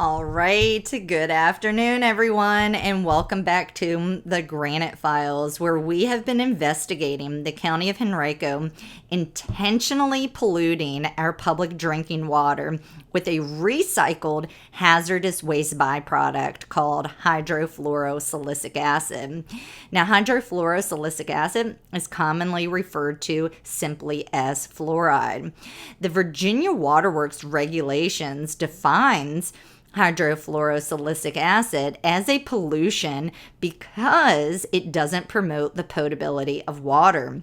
All right, good afternoon, everyone, and welcome back to the Granite Files, where we have been investigating the County of Henrico intentionally polluting our public drinking water with a recycled hazardous waste byproduct called hydrofluorosilicic acid. Now, hydrofluorosilicic acid is commonly referred to simply as fluoride. The Virginia Waterworks regulations defines hydrofluorosilicic acid as a pollution because it doesn't promote the potability of water.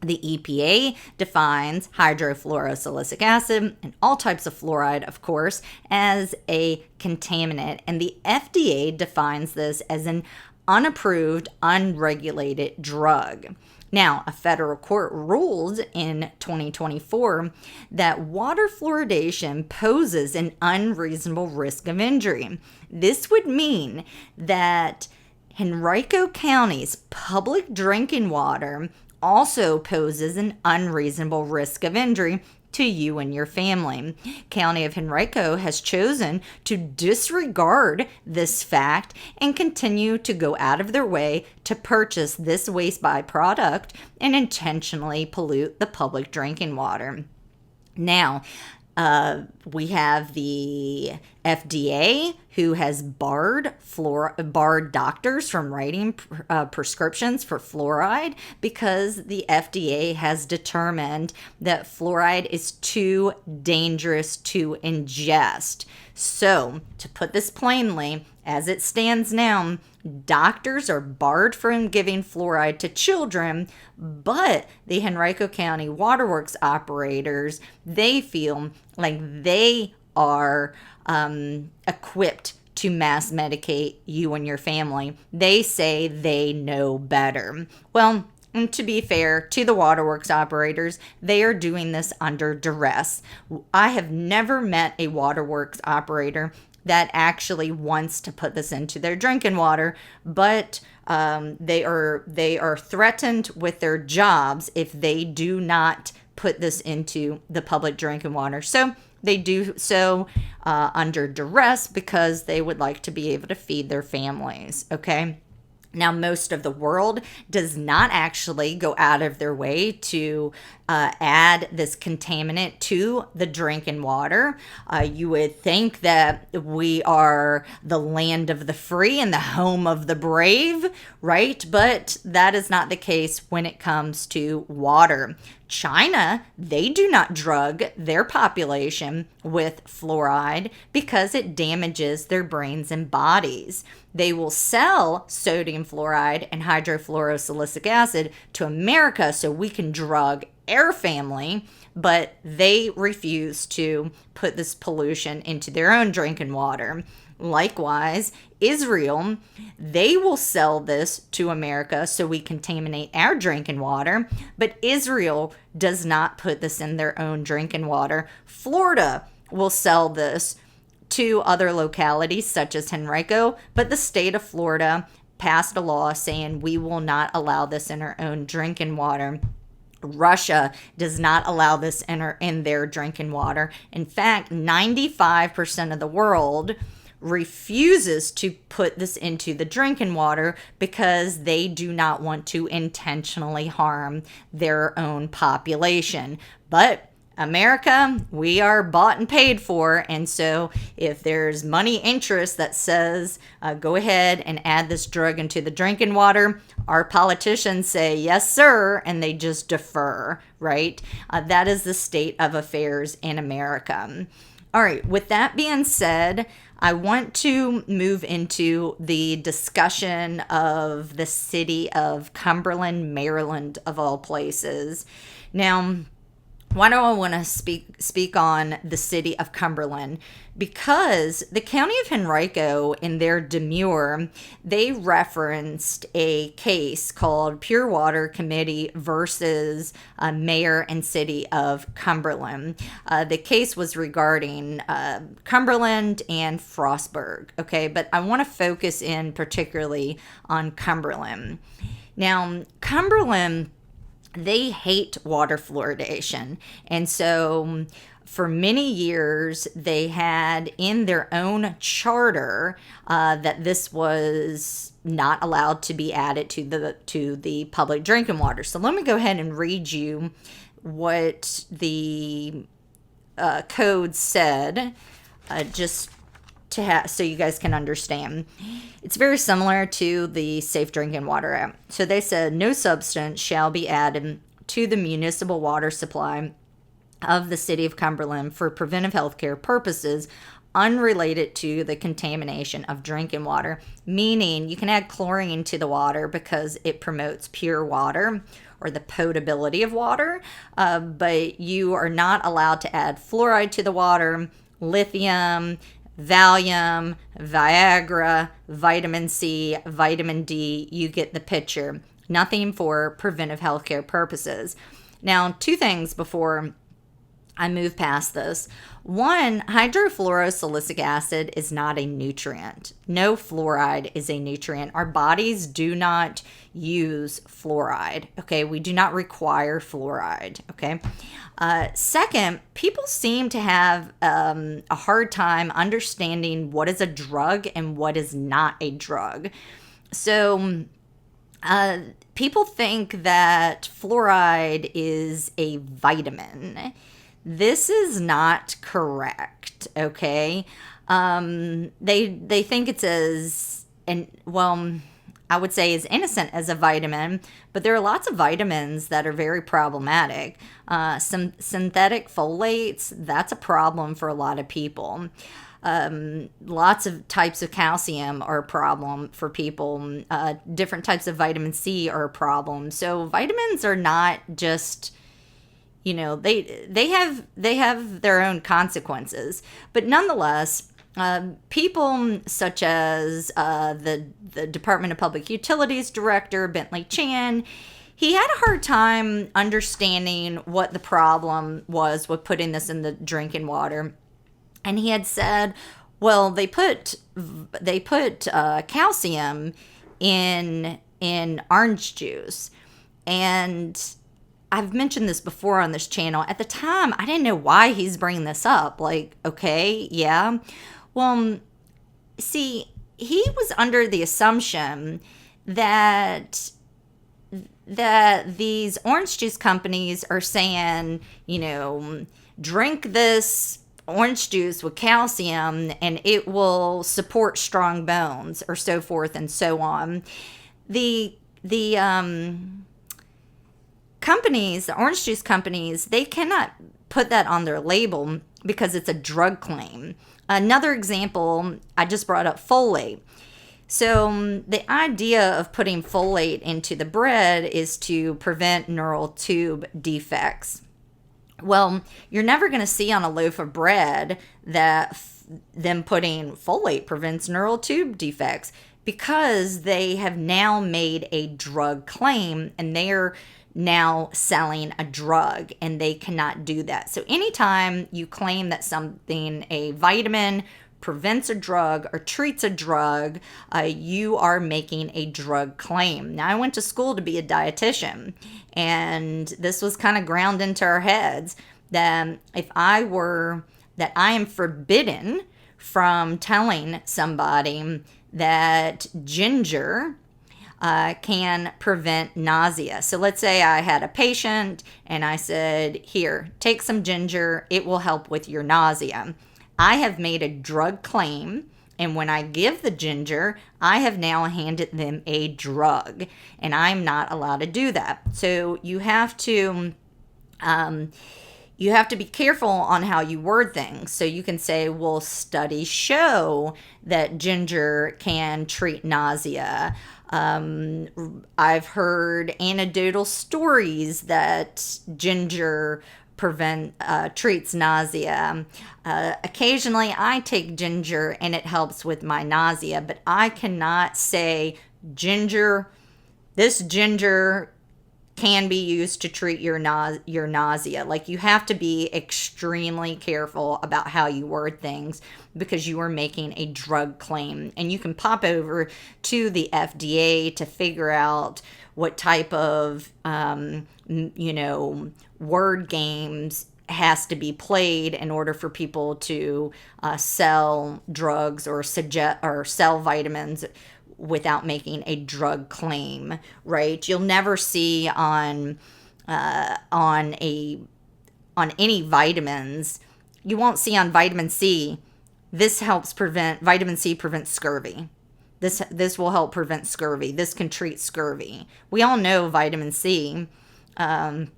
The EPA defines hydrofluorosilicic acid and all types of fluoride, of course, as a contaminant, and the FDA defines this as an unapproved, unregulated drug. Now, a federal court ruled in 2024 that water fluoridation poses an unreasonable risk of injury. This would mean that Henrico County's public drinking water also poses an unreasonable risk of injury to you and your family. County of Henrico has chosen to disregard this fact and continue to go out of their way to purchase this waste byproduct and intentionally pollute the public drinking water. Now, we have the FDA, who has barred doctors from writing prescriptions for fluoride because the FDA has determined that fluoride is too dangerous to ingest. So, to put this plainly, as it stands now, doctors are barred from giving fluoride to children, but the Henrico County Waterworks operators, they feel like they are equipped to mass medicate you and your family. They say they know better. Well, and to be fair to the waterworks operators, they are doing this under duress. I have never met a waterworks operator that actually wants to put this into their drinking water, but they are threatened with their jobs if they do not put this into the public drinking water. So they do so under duress because they would like to be able to feed their families, okay? Now, most of the world does not actually go out of their way to add this contaminant to the drinking water. You would think that we are the land of the free and the home of the brave, right? But that is not the case when it comes to water. China, they do not drug their population with fluoride because it damages their brains and bodies. They will sell sodium fluoride and hydrofluorosilicic acid to America so we can drug our family, but they refuse to put this pollution into their own drinking water. Likewise, Israel, they will sell this to America so we contaminate our drinking water, but Israel does not put this in their own drinking water. Florida will sell this to other localities such as Henrico, but the state of Florida passed a law saying we will not allow this in our own drinking water. Russia does not allow this in their drinking water. In fact, 95% of the world refuses to put this into the drinking water because they do not want to intentionally harm their own population. But America, we are bought and paid for, and so if there's money interest that says go ahead and add this drug into the drinking water, our politicians say yes sir, and they just defer, right? That is the state of affairs in America. All right, with that being said, I want to move into the discussion of the city of Cumberland, Maryland, of all places. Now, why do I want to speak on the city of Cumberland? Because the county of Henrico, in their demurrer, they referenced a case called Pure Water Committee versus Mayor and City of Cumberland. The case was regarding Cumberland and Frostburg, okay? But I want to focus in particularly on Cumberland. Now, Cumberland, they hate water fluoridation. And so For many years, they had in their own charter that this was not allowed to be added to the public drinking water. So let me go ahead and read you what the code said, just to have so you guys can understand. It's very similar to the Safe Drinking Water Act. So they said no substance shall be added to the municipal water supply of the city of Cumberland for preventive healthcare purposes unrelated to the contamination of drinking water, meaning you can add chlorine to the water because it promotes pure water or the potability of water, but you are not allowed to add fluoride to the water, lithium, Valium, Viagra, vitamin C, vitamin D. You get the picture. Nothing for preventive healthcare purposes. Now, two things before I move past this. One, hydrofluorosilicic acid is not a nutrient. No fluoride is a nutrient. Our bodies do not use fluoride, okay? We do not require fluoride, okay? Second, people seem to have a hard time understanding what is a drug and what is not a drug. So, people think that fluoride is a vitamin. This is not correct, okay? They think it's I would say as innocent as a vitamin, but there are lots of vitamins that are very problematic. Some synthetic folates, that's a problem for a lot of people. Lots of types of calcium are a problem for people. Different types of vitamin C are a problem. So vitamins are not just, they have their own consequences. But nonetheless, people such as the Department of Public Utilities Director, Bentley Chan, he had a hard time understanding what the problem was with putting this in the drinking water. And he had said, well, they put calcium in orange juice. And I've mentioned this before on this channel. At the time, I didn't know why he's bringing this up. Like, okay, yeah. Well, see, he was under the assumption that these orange juice companies are saying, drink this orange juice with calcium and it will support strong bones, or so forth and so on. The companies, the orange juice companies, they cannot put that on their label because it's a drug claim. Another example, I just brought up folate. So the idea of putting folate into the bread is to prevent neural tube defects. Well, you're never going to see on a loaf of bread that them putting folate prevents neural tube defects, because they have now made a drug claim and they're now selling a drug and they cannot do that. So anytime you claim that something, a vitamin, prevents a drug or treats a drug, you are making a drug claim. Now, I went to school to be a dietitian, and this was kind of ground into our heads that that I am forbidden from telling somebody that ginger can prevent nausea. So let's say I had a patient and I said, here, take some ginger, it will help with your nausea. I have made a drug claim, and when I give the ginger, I have now handed them a drug, and I'm not allowed to do that. So you have to be careful on how you word things. So you can say, well, studies show that ginger can treat nausea. I've heard anecdotal stories that ginger treats nausea. Occasionally I take ginger and it helps with my nausea, but I cannot say this ginger can be used to treat your nausea. Like, you have to be extremely careful about how you word things, because you are making a drug claim, and you can pop over to the FDA to figure out what type of word games has to be played in order for people to sell drugs or suggest or sell vitamins without making a drug claim, right? You'll never see on any vitamins. You won't see on vitamin C, this helps prevent, vitamin C prevents scurvy. This will help prevent scurvy. This can treat scurvy. We all know vitamin C, can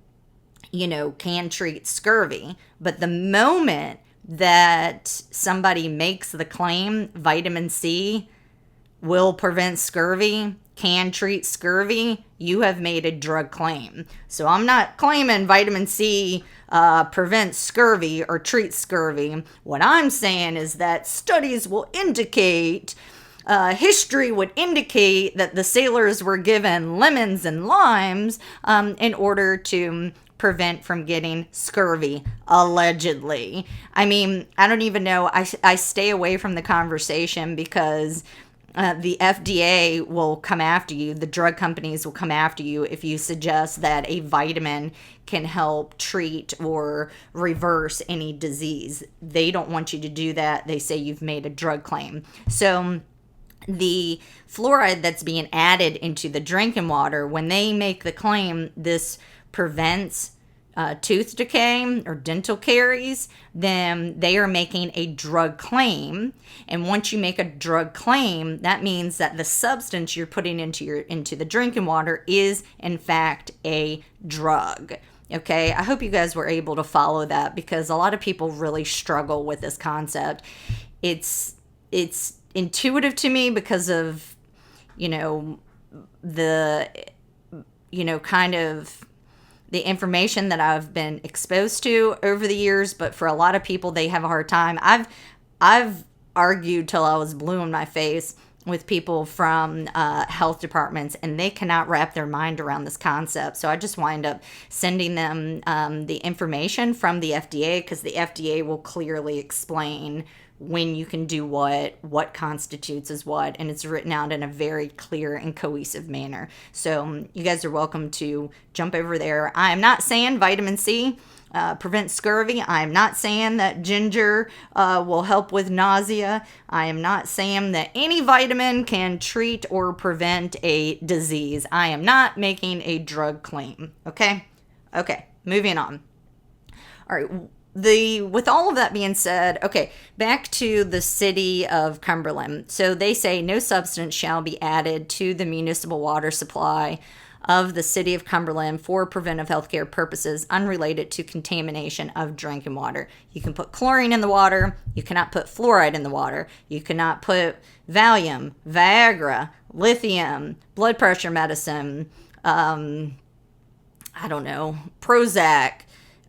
treat scurvy. But the moment that somebody makes the claim, vitamin C will prevent scurvy, can treat scurvy, you have made a drug claim. So I'm not claiming vitamin C prevents scurvy or treats scurvy. What I'm saying is that studies will indicate, history would indicate that the sailors were given lemons and limes in order to prevent from getting scurvy, allegedly. I mean, I don't even know. I stay away from the conversation because the FDA will come after you. The drug companies will come after you if you suggest that a vitamin can help treat or reverse any disease. They don't want you to do that. They say you've made a drug claim. So the fluoride that's being added into the drinking water, when they make the claim this prevents tooth decay or dental caries, then they are making a drug claim. And once you make a drug claim, that means that the substance you're putting into the drinking water is in fact a drug. Okay, I hope you guys were able to follow that, because a lot of people really struggle with this concept. It's intuitive to me because of kind of the information that I've been exposed to over the years, but for a lot of people, they have a hard time. I've argued till I was blue in my face with people from health departments, and they cannot wrap their mind around this concept. So I just wind up sending them the information from the FDA, because the FDA will clearly explain when you can do what constitutes as what, and it's written out in a very clear and cohesive manner. So you guys are welcome to jump over there. I am not saying vitamin C prevents scurvy. I am not saying that ginger will help with nausea. I am not saying that any vitamin can treat or prevent a disease. I am not making a drug claim. Okay, moving on. All right. With all of that being said, okay, back to the city of Cumberland. So they say no substance shall be added to the municipal water supply of the city of Cumberland for preventive healthcare purposes unrelated to contamination of drinking water. You can put chlorine in the water. You cannot put fluoride in the water. You cannot put Valium, Viagra, lithium, blood pressure medicine, Prozac,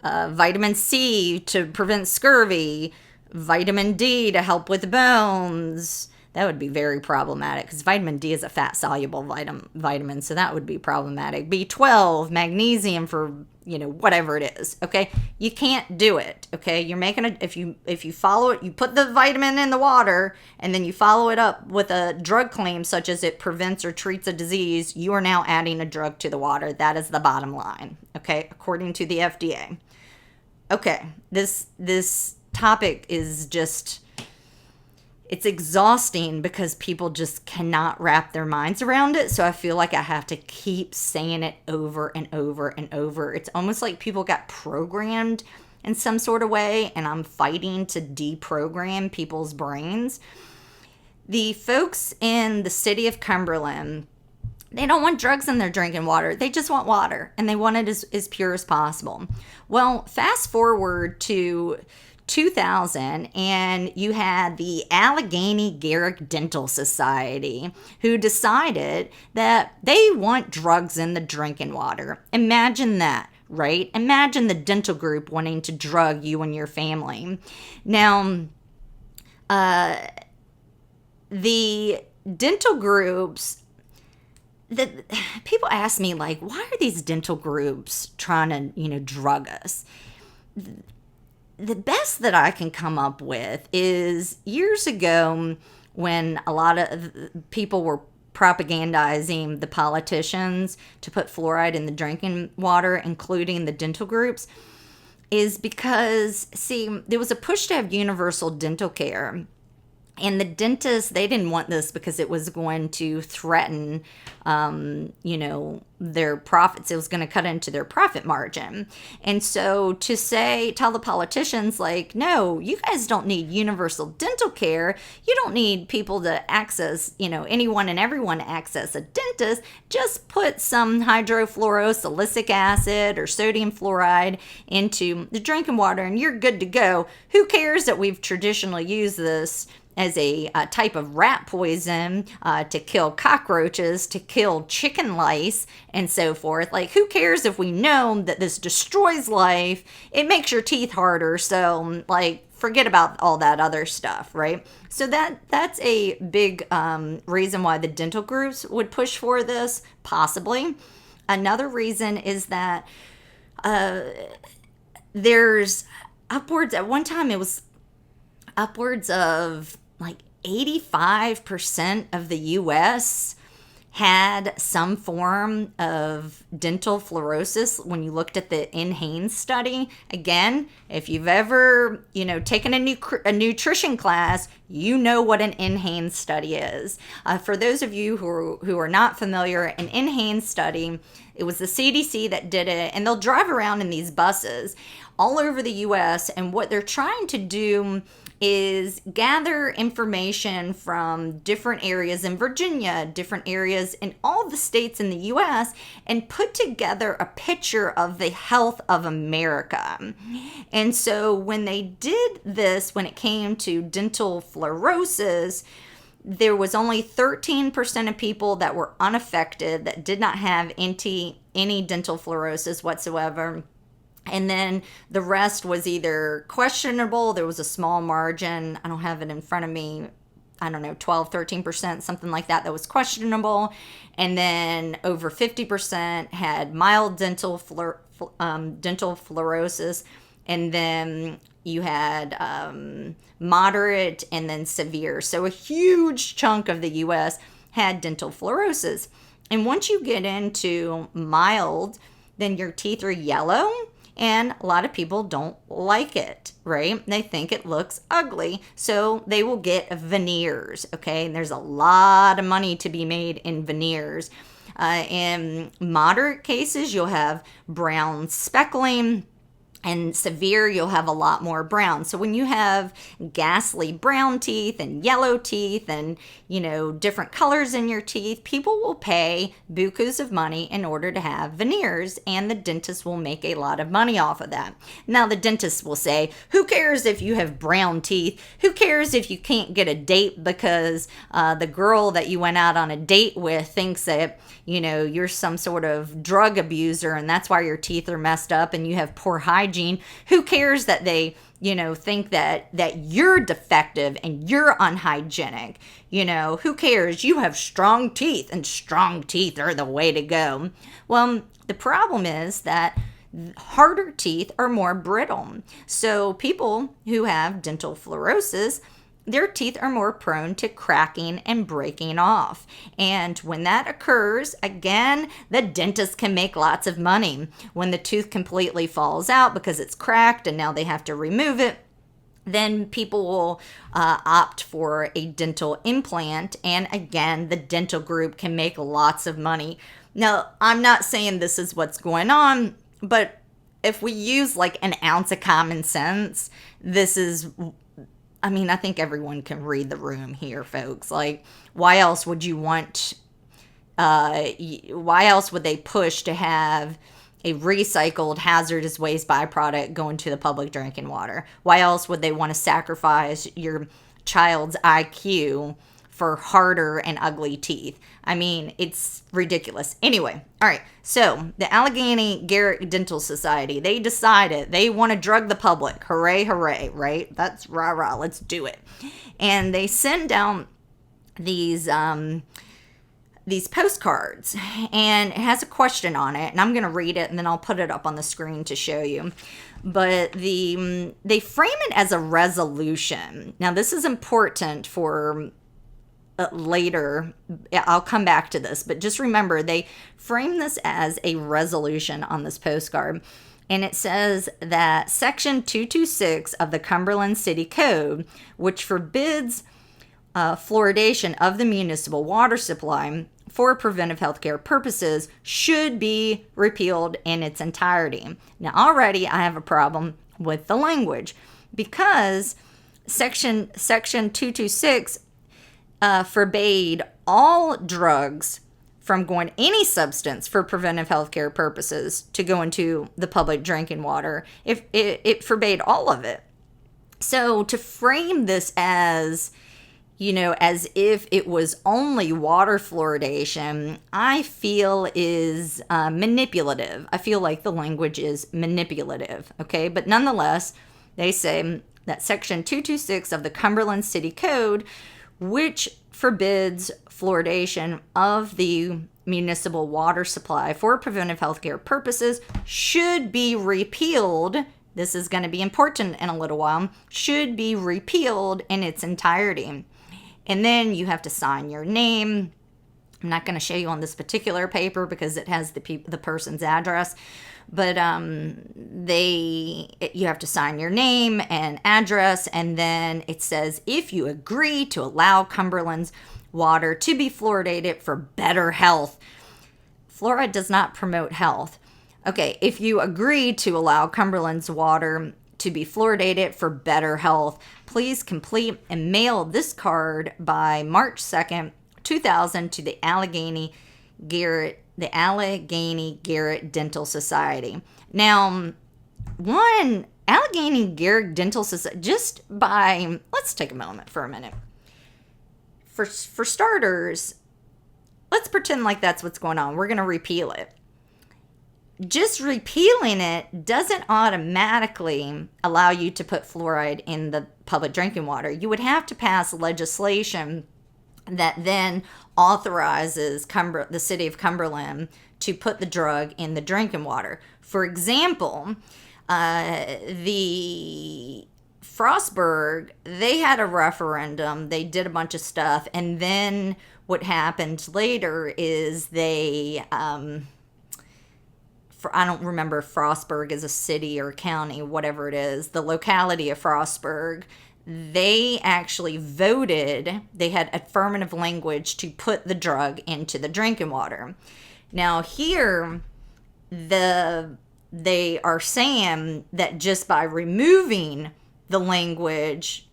vitamin C to prevent scurvy, vitamin D to help with bones. That would be very problematic, because vitamin D is a fat-soluble vitamin, so that would be problematic. B12, magnesium for, whatever it is, okay? You can't do it, okay? You're making it, if you follow it, you put the vitamin in the water, and then you follow it up with a drug claim, such as it prevents or treats a disease, you are now adding a drug to the water. That is the bottom line, okay? According to the FDA. Okay, this topic is just, it's exhausting because people just cannot wrap their minds around it. So I feel like I have to keep saying it over and over and over. It's almost like people got programmed in some sort of way, and I'm fighting to deprogram people's brains. The folks in the city of Cumberland, they don't want drugs in their drinking water. They just want water, and they want it as pure as possible. Well, fast forward to 2000, and you had the Allegheny Garrick Dental Society, who decided that they want drugs in the drinking water. Imagine that, right? Imagine the dental group wanting to drug you and your family. Now, the dental groups, people ask me, like, why are these dental groups trying to, drug us? The best that I can come up with is years ago, when a lot of people were propagandizing the politicians to put fluoride in the drinking water, including the dental groups. is because, see, there was a push to have universal dental care. And the dentists, they didn't want this because it was going to threaten, their profits. It was going to cut into their profit margin. And so tell the politicians, like, no, you guys don't need universal dental care. You don't need people to access, anyone and everyone to access a dentist. Just put some hydrofluorosilicic acid or sodium fluoride into the drinking water and you're good to go. Who cares that we've traditionally used this as a type of rat poison to kill cockroaches, to kill chicken lice, and so forth? Like, who cares if we know that this destroys life? It makes your teeth harder, so, like, forget about all that other stuff, right? So that's a big reason why the dental groups would push for this, possibly. Another reason is that there's upwards, at one time it was upwards of like 85% of the US had some form of dental fluorosis when you looked at the NHANES study. Again, if you've ever, taken a nutrition class, you know what an NHANES study is. For those of you who are not familiar, an NHANES study, it was the CDC that did it, and they'll drive around in these buses all over the US, and what they're trying to do is gather information from different areas in Virginia, different areas in all the states in the US, and put together a picture of the health of America. And so when they did this, when it came to dental fluorosis, there was only 13% of people that were unaffected, that did not have any dental fluorosis whatsoever. And then the rest was either questionable. There was a small margin. I don't have it in front of me. I don't know, 12, 13%, something like that was questionable. And then over 50% had mild dental fluorosis. And then you had moderate and then severe. So a huge chunk of the U.S. had dental fluorosis. And once you get into mild, then your teeth are yellow. And a lot of people don't like it, right? They think it looks ugly, so they will get veneers, okay? And there's a lot of money to be made in veneers. In moderate cases, you'll have brown speckling. And severe, you'll have a lot more brown. So when you have ghastly brown teeth and yellow teeth and, different colors in your teeth, people will pay bukus of money in order to have veneers, and the dentist will make a lot of money off of that. Now, the dentist will say, who cares if you have brown teeth? Who cares if you can't get a date because the girl that you went out on a date with thinks that, you're some sort of drug abuser and that's why your teeth are messed up and you have poor hygiene. Who cares that they, think that you're defective and you're unhygienic? Who cares? You have strong teeth, and strong teeth are the way to go. Well, the problem is that harder teeth are more brittle. So people who have dental fluorosis, their teeth are more prone to cracking and breaking off. And when that occurs, again, the dentist can make lots of money. When the tooth completely falls out because it's cracked and now they have to remove it, then people will opt for a dental implant. And again, the dental group can make lots of money. Now, I'm not saying this is what's going on, but if we use like an ounce of common sense, I think everyone can read the room here, folks. Like, why else would you want, why else would they push to have a recycled hazardous waste byproduct go into the public drinking water? Why else would they want to sacrifice your child's IQ for harder and ugly teeth? It's ridiculous. Anyway, all right. So the Allegheny Garrett Dental Society, they decided they want to drug the public. Hooray, hooray, right? That's rah-rah. Let's do it. And they send down these postcards, and it has a question on it, and I'm going to read it and then I'll put it up on the screen to show you. But they frame it as a resolution. Now, this is important for later. I'll come back to this, but just remember, they frame this as a resolution on this postcard. And it says that Section 226 of the Cumberland City Code, which forbids fluoridation of the municipal water supply for preventive healthcare purposes, should be repealed in its entirety. Now, already I have a problem with the language because Section 226 forbade all drugs from going, any substance for preventive healthcare purposes, to go into the public drinking water. It forbade all of it. So to frame this as, as if it was only water fluoridation, I feel is manipulative. I feel like the language is manipulative, okay? But nonetheless, they say that Section 226 of the Cumberland City Code, which forbids fluoridation of the municipal water supply for preventive healthcare purposes, should be repealed. This is going to be important in a little while. Should be repealed in its entirety. And then you have to sign your name. I'm not going to show you on this particular paper because it has the person's address, but you have to sign your name and address, and then it says, if you agree to allow Cumberland's water to be fluoridated for better health. Fluoride does not promote health. Okay, if you agree to allow Cumberland's water to be fluoridated for better health, please complete and mail this card by March 2nd, 2000 to the Allegheny Garrett Dental Society. Now, Allegheny Garrett Dental Society, let's take a moment for a minute. For starters, let's pretend like that's what's going on. We're going to repeal it. Just repealing it doesn't automatically allow you to put fluoride in the public drinking water. You would have to pass legislation that then authorizes the city of Cumberland to put the drug in the drinking water. For example, the Frostburg, they had a referendum, they did a bunch of stuff, and then what happened later is I don't remember if Frostburg is a city or a county, whatever it is, the locality of Frostburg, they actually voted, they had affirmative language to put the drug into the drinking water. Now here, they are saying that just by removing the language,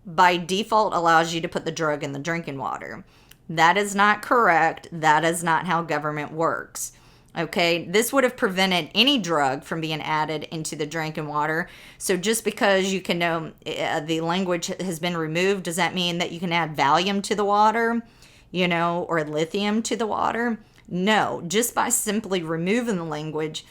by default allows you to put the drug in the drinking water. That is not correct. That is not how government works. Okay, this would have prevented any drug from being added into the drinking water. So just because you can know the language has been removed, does that mean that you can add Valium to the water, or lithium to the water? No, just by simply removing the language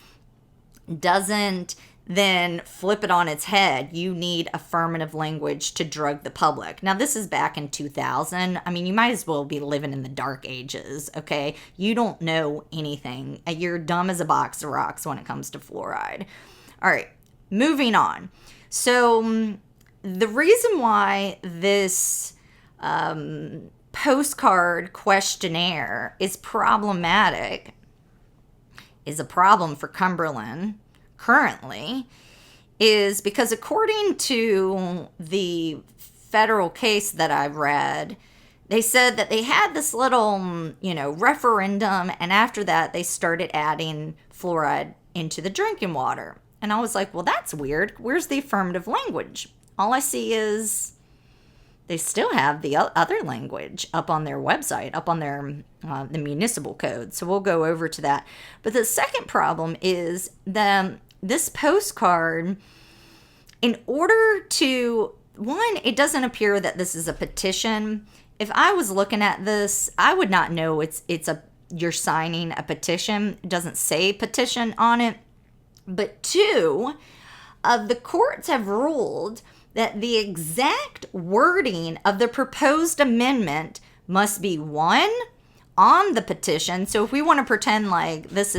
doesn't then flip it on its head. You need affirmative language to drug the public. Now, this is back in 2000. I mean, you might as well be living in the dark ages, okay? You don't know anything. You're dumb as a box of rocks when it comes to fluoride. All right, moving on. So the reason why this postcard questionnaire is problematic, is a problem for Cumberland currently, is because according to the federal case that I've read, they said that they had this little, referendum, and after that they started adding fluoride into the drinking water. And I was like, well, that's weird. Where's the affirmative language? All I see is they still have the other language up on their website, up on their the municipal code. So we'll go over to that. But the second problem is this postcard, in order to, one, it doesn't appear that this is a petition. If I was looking at this, I would not know you're signing a petition. It doesn't say petition on it. But two, the courts have ruled that the exact wording of the proposed amendment must be, one, on the petition. So if we want to pretend like this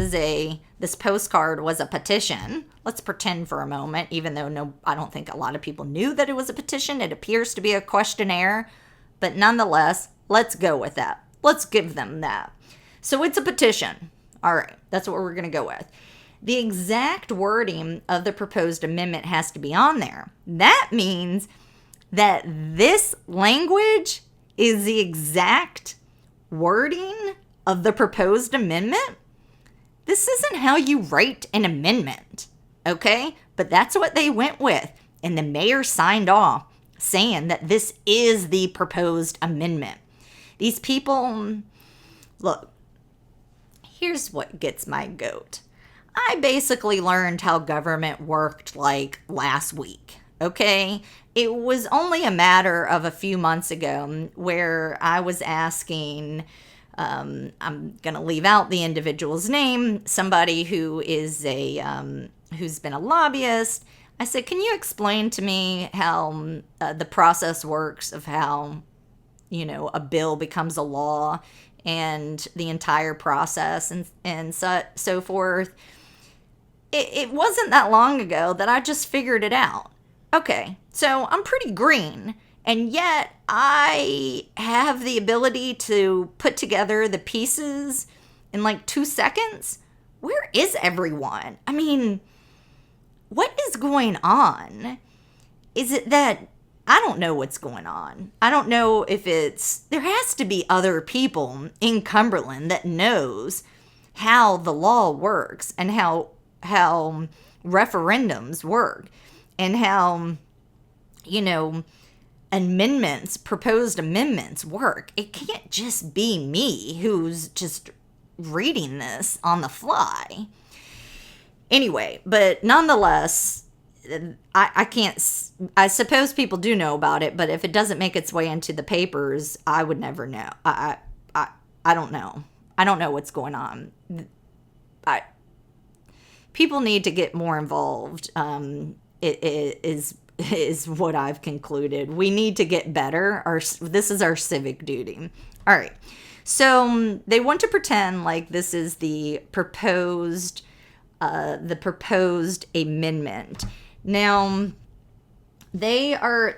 postcard was a petition, let's pretend for a moment, even though I don't think a lot of people knew that it was a petition. It appears to be a questionnaire, but nonetheless, let's go with that. Let's give them that. So it's a petition. All right, that's what we're going to go with. the exact wording of the proposed amendment has to be on there. That means that this language is the exact wording of the proposed amendment. This isn't how you write an amendment, okay? But that's what they went with. And the mayor signed off saying that this is the proposed amendment. These people, look, here's what gets my goat. I basically learned how government worked like last week, okay? It was only a matter of a few months ago where I was asking, I'm going to leave out the individual's name, somebody who is who's been a lobbyist. I said, can you explain to me how the process works of how, a bill becomes a law and the entire process and so forth. It wasn't that long ago that I just figured it out. Okay, so I'm pretty green, and yet I have the ability to put together the pieces in like 2 seconds. Where is everyone? I mean, what is going on? Is it that I don't know what's going on? I don't know if there has to be other people in Cumberland that knows how the law works and how referendums work and how, proposed amendments work. It can't just be me who's just reading this on the fly. Anyway, but nonetheless, I suppose people do know about it, but if it doesn't make its way into the papers, I would never know. I don't know. I don't know what's going on. People need to get more involved. It is what I've concluded. We need to get better. This is our civic duty. All right. So they want to pretend like this is the proposed amendment. Now, they are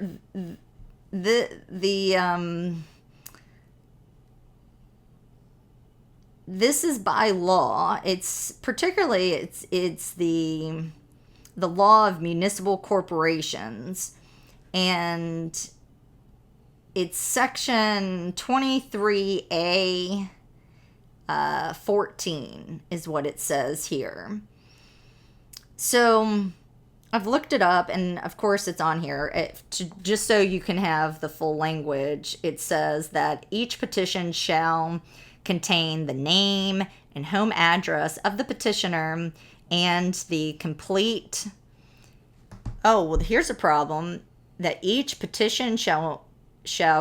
this is by law. It's particularly it's the law of municipal corporations, and it's section 23A 14 is what it says here. So I've looked it up, and of course it's on here. Just so you can have the full language, it says that each petition shall contain the name and home address of the petitioner and the complete... Oh, well, here's a problem. That each petition shall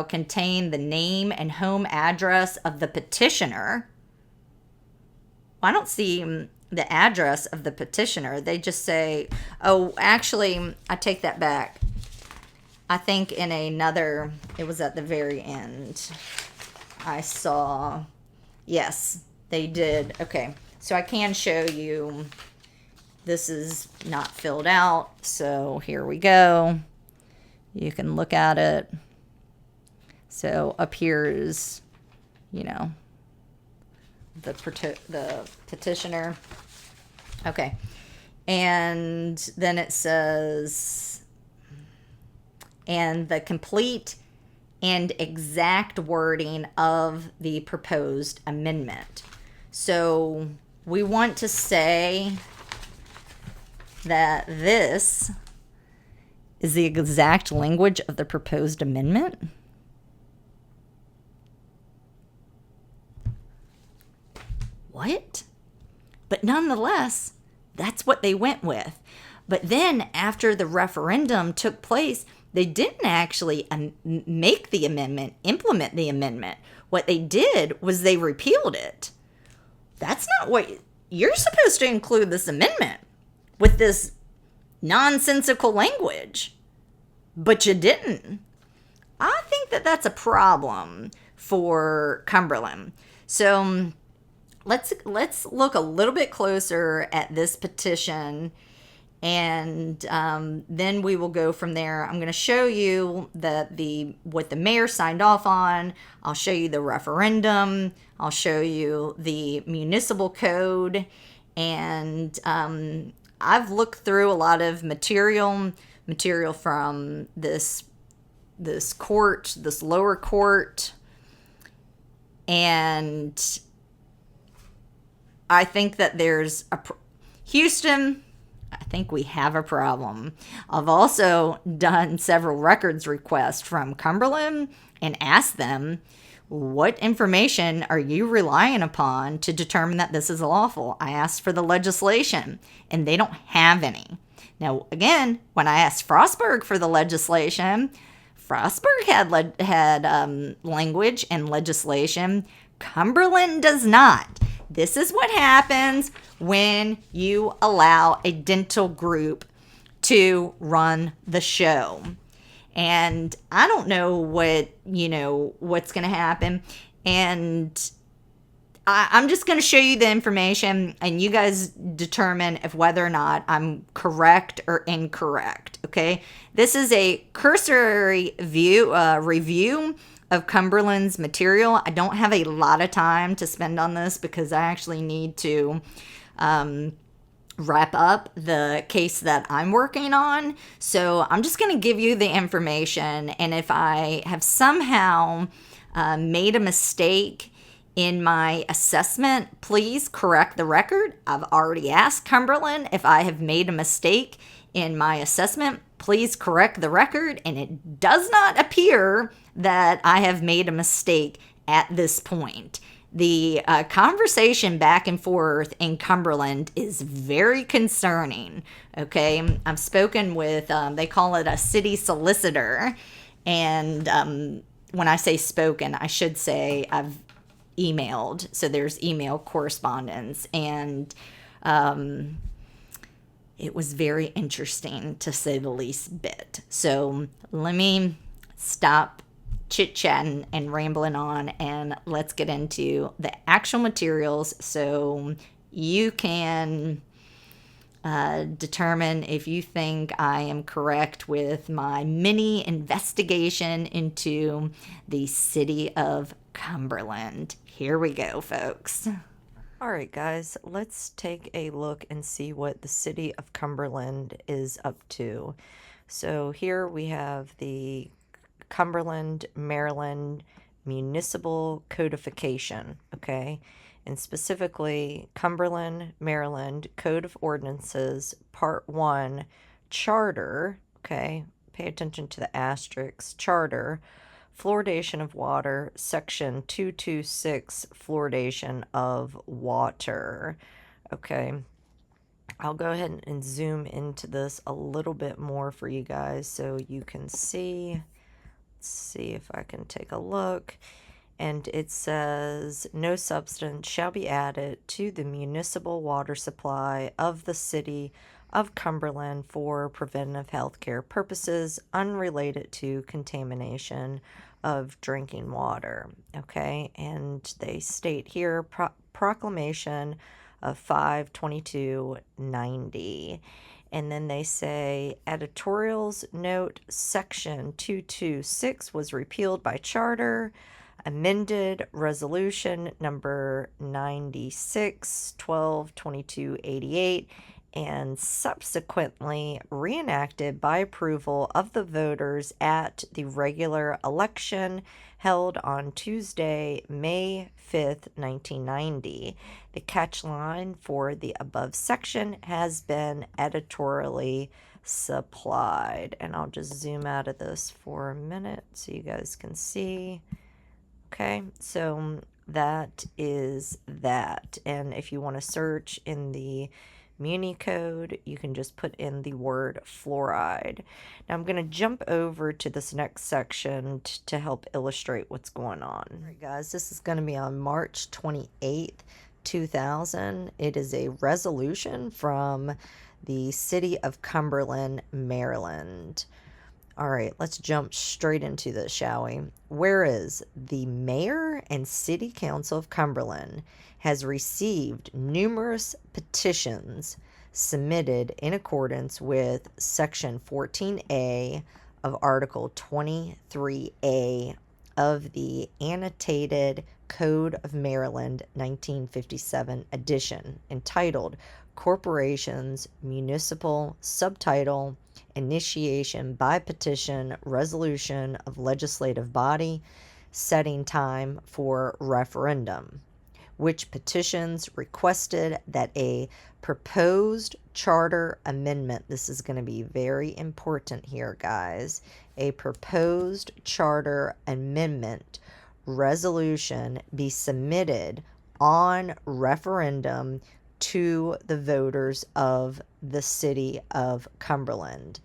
contain the name and home address of the petitioner. I don't see the address of the petitioner. They just say, oh, actually, I take that back. I think in another, it was at the very end, I saw, yes, they did. Okay, so I can show you, this is not filled out, so here we go. You can look at it. So up here is, the petitioner. Okay. And then it says, and the complete and exact wording of the proposed amendment. So we want to say that this is the exact language of the proposed amendment. What? But nonetheless, that's what they went with. But then after the referendum took place, they didn't actually make the amendment, implement the amendment. What they did was they repealed it. That's not what you're supposed to include, this amendment with this nonsensical language. But you didn't. I think that that's a problem for Cumberland. So let's look a little bit closer at this petition, and then we will go from there. I'm going to show you what the mayor signed off on. I'll show you the referendum. I'll show you the municipal code, And I've looked through a lot of material from this court, this lower court, and I think that there's Houston, I think we have a problem. I've also done several records requests from Cumberland and asked them, what information are you relying upon to determine that this is lawful? I asked for the legislation, and they don't have any. Now, again, when I asked Frostburg for the legislation, Frostburg had language and legislation. Cumberland does not. This is what happens when you allow a dental group to run the show. And I don't know what's going to happen. And I'm just going to show you the information, and you guys determine if whether or not I'm correct or incorrect. Okay, this is a cursory review of Cumberland's material. I don't have a lot of time to spend on this because I actually need to wrap up the case that I'm working on. So I'm just going to give you the information, and if I have somehow made a mistake in my assessment, please correct the record. I've already asked Cumberland if I have made a mistake in my assessment. Please correct the record, and it does not appear that I have made a mistake at this point. The conversation back and forth in Cumberland is very concerning, okay? I've spoken with, they call it a city solicitor, and when I say spoken, I should say I've emailed, so there's email correspondence, and it was very interesting, to say the least bit. So let me stop chit-chatting and rambling on, and let's get into the actual materials so you can determine if you think I am correct with my mini investigation into the city of Cumberland. Here we go, folks. All right, guys, let's take a look and see what the city of Cumberland is up to. So here we have the Cumberland, Maryland Municipal Codification, okay? And specifically, Cumberland, Maryland Code of Ordinances, Part 1, Charter, okay? Pay attention to the asterisks, Charter, Fluoridation of Water, Section 226, Fluoridation of Water, okay? I'll go ahead and zoom into this a little bit more for you guys so you can see. Let's see if I can take a look. And it says, no substance shall be added to the municipal water supply of the city of Cumberland for preventive healthcare purposes unrelated to contamination of drinking water. Okay, and they state here proclamation of 5/22/90. And then they say, editorials note section 226 was repealed by charter, amended resolution number 96/12/2288, and subsequently reenacted by approval of the voters at the regular election held on Tuesday, May 5th, 1990. The catchline for the above section has been editorially supplied. And I'll just zoom out of this for a minute so you guys can see. Okay, so that is that. And if you want to search in the Muni code, you can just put in the word fluoride. Now I'm going to jump over to this next section to help illustrate what's going on. All right, guys, this is going to be on March 28th, 2000. It is a resolution from the city of Cumberland, Maryland. All right, let's jump straight into this, shall we? Whereas the mayor and city council of Cumberland has received numerous petitions submitted in accordance with Section 14A of Article 23A of the Annotated Code of Maryland 1957 edition, entitled Corporations Municipal, subtitle Initiation by Petition Resolution of Legislative Body, setting time for referendum, which petitions requested that a proposed charter amendment, this is going to be very important here, guys, a proposed charter amendment resolution be submitted on referendum to the voters of the city of Cumberland.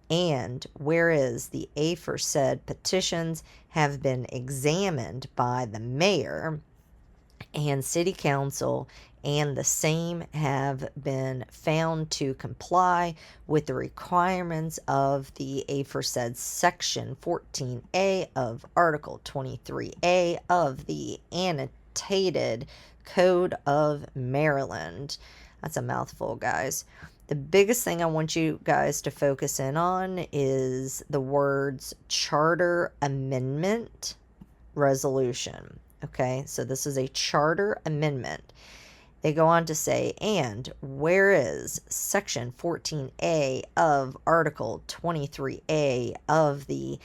And whereas the aforesaid petitions have been examined by the mayor and city council, and the same have been found to comply with the requirements of the aforesaid section 14A of article 23A of the annotated Code of Maryland. That's a mouthful, guys. The biggest thing I want you guys to focus in on is the words charter amendment resolution. Okay, so this is a charter amendment. They go on to say, and whereas section 14A of article 23A of the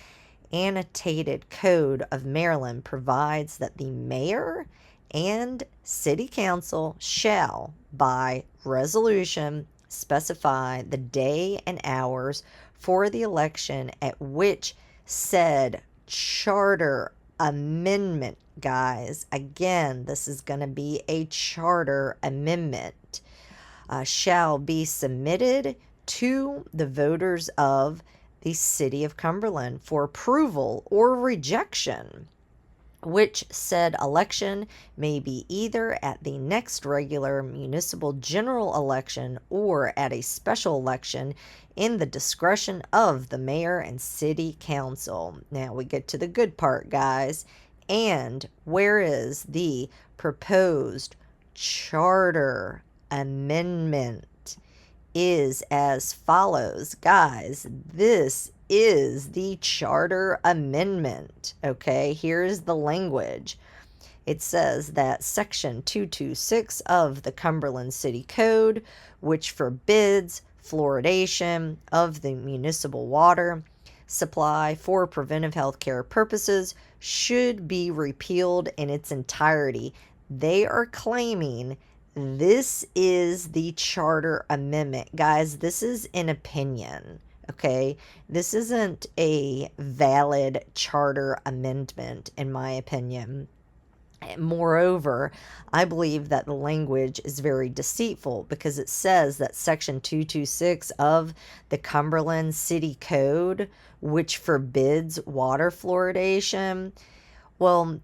annotated Code of Maryland provides that the mayor and city council shall, by resolution, specify the day and hours for the election at which said charter amendment, guys, again, this is going to be a charter amendment, shall be submitted to the voters of the city of Cumberland for approval or rejection, which said election may be either at the next regular municipal general election or at a special election in the discretion of the mayor and city council. Now we get to the good part, guys. And whereas the proposed charter amendment is as follows, guys, this is the charter amendment. Okay, here's the language. It says that section 226 of the Cumberland City Code, which forbids fluoridation of the municipal water supply for preventive health care purposes, should be repealed in its entirety. They are claiming this is the charter amendment. Guys, this is an opinion. Okay, this isn't a valid charter amendment, in my opinion. Moreover, I believe that the language is very deceitful because it says that section 226 of the Cumberland City Code, which forbids water fluoridation, well,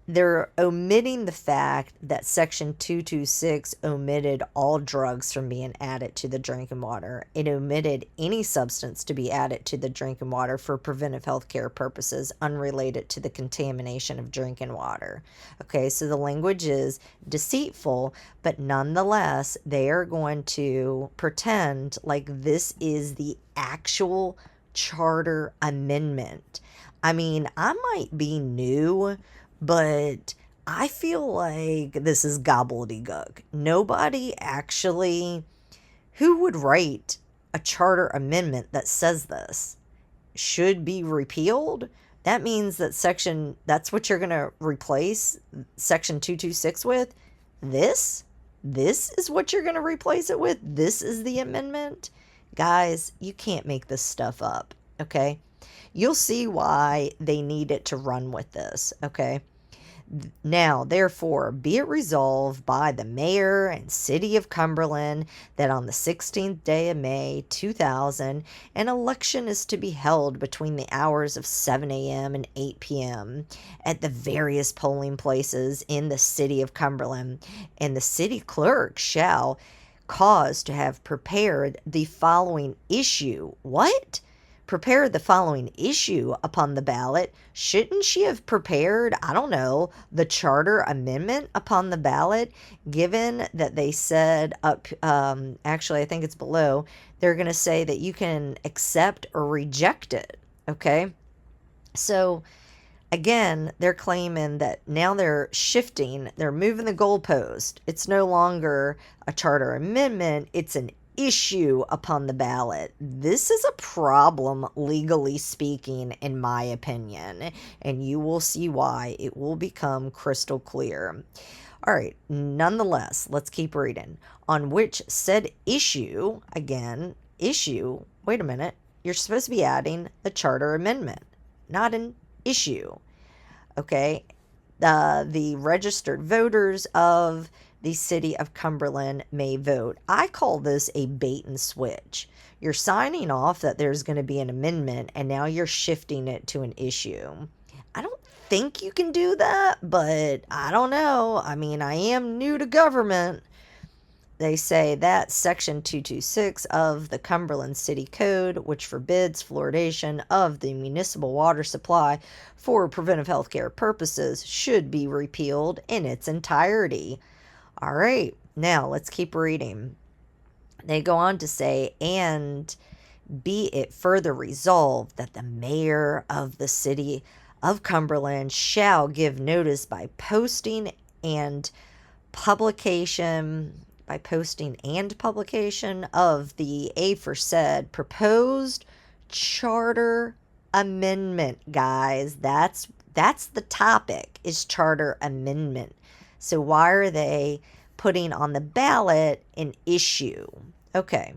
they're omitting the fact that section 226 omitted all drugs from being added to the drinking water. It omitted any substance to be added to the drinking water for preventive health care purposes unrelated to the contamination of drinking water. Okay, so the language is deceitful, but nonetheless, they are going to pretend like this is the actual charter amendment. I mean, I might be new, but I feel like this is gobbledygook. Nobody actually, who would write a charter amendment that says this should be repealed? That means that that's what you're going to replace section 226 with? This is what you're going to replace it with? This is the amendment? Guys, you can't make this stuff up, okay? You'll see why they need it to run with this, okay? Now, therefore, be it resolved by the mayor and city of Cumberland that on the 16th day of May 2000, an election is to be held between the hours of 7 a.m. and 8 p.m. at the various polling places in the city of Cumberland, and the city clerk shall cause to have prepared the following issue. What? Prepare the following issue upon the ballot. Shouldn't she have prepared, I don't know, the charter amendment upon the ballot, given that they said actually, I think it's below, they're going to say that you can accept or reject it, okay? So, Again, they're claiming that now they're shifting, they're moving the goalpost. It's no longer a charter amendment, it's an issue upon the ballot. This is a problem, legally speaking, in my opinion, and you will see why. It will become crystal clear. All right, nonetheless, let's keep reading. On which said issue, again, issue, wait a minute, you're supposed to be adding a charter amendment, not an issue. Okay, the registered voters of the city of Cumberland may vote. I call this a bait and switch. You're signing off that there's going to be an amendment, and now you're shifting it to an issue. I don't think you can do that, but I don't know. I mean, I am new to government. They say that Section 226 of the Cumberland City Code, which forbids fluoridation of the municipal water supply for preventive healthcare purposes, should be repealed in its entirety. All right, now let's keep reading. They go on to say, and be it further resolved that the mayor of the city of Cumberland shall give notice by posting and publication of the aforesaid proposed charter amendment. Guys, that's the topic, is charter amendment. So why are they putting on the ballot an issue? Okay,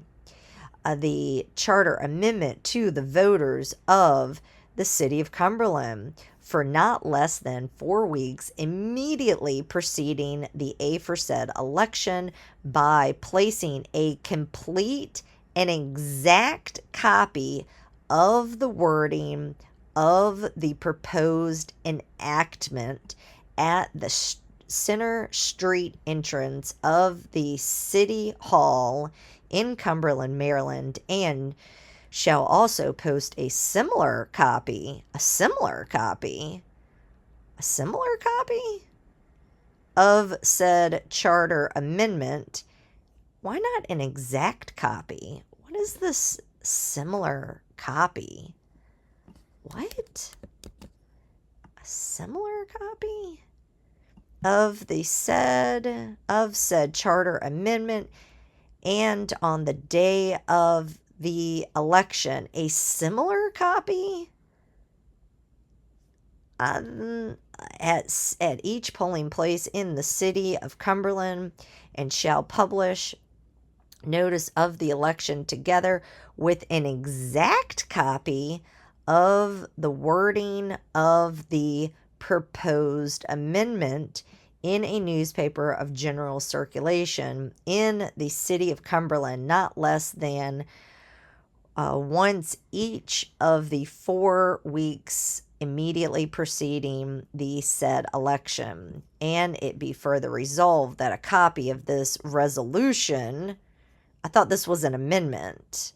the charter amendment to the voters of the city of Cumberland for not less than 4 weeks immediately preceding the aforesaid election by placing a complete and exact copy of the wording of the proposed enactment at the Center Street entrance of the City Hall in Cumberland, Maryland, and shall also post a similar copy of said charter amendment. Why not an exact copy? What is this similar copy? What? A similar copy of said charter amendment, and on the day of the election, a similar copy at each polling place in the city of Cumberland, and shall publish notice of the election together with an exact copy of the wording of the proposed amendment in a newspaper of general circulation in the city of Cumberland not less than once each of the 4 weeks immediately preceding the said election. And it be further resolved that a copy of this resolution, I thought this was an amendment,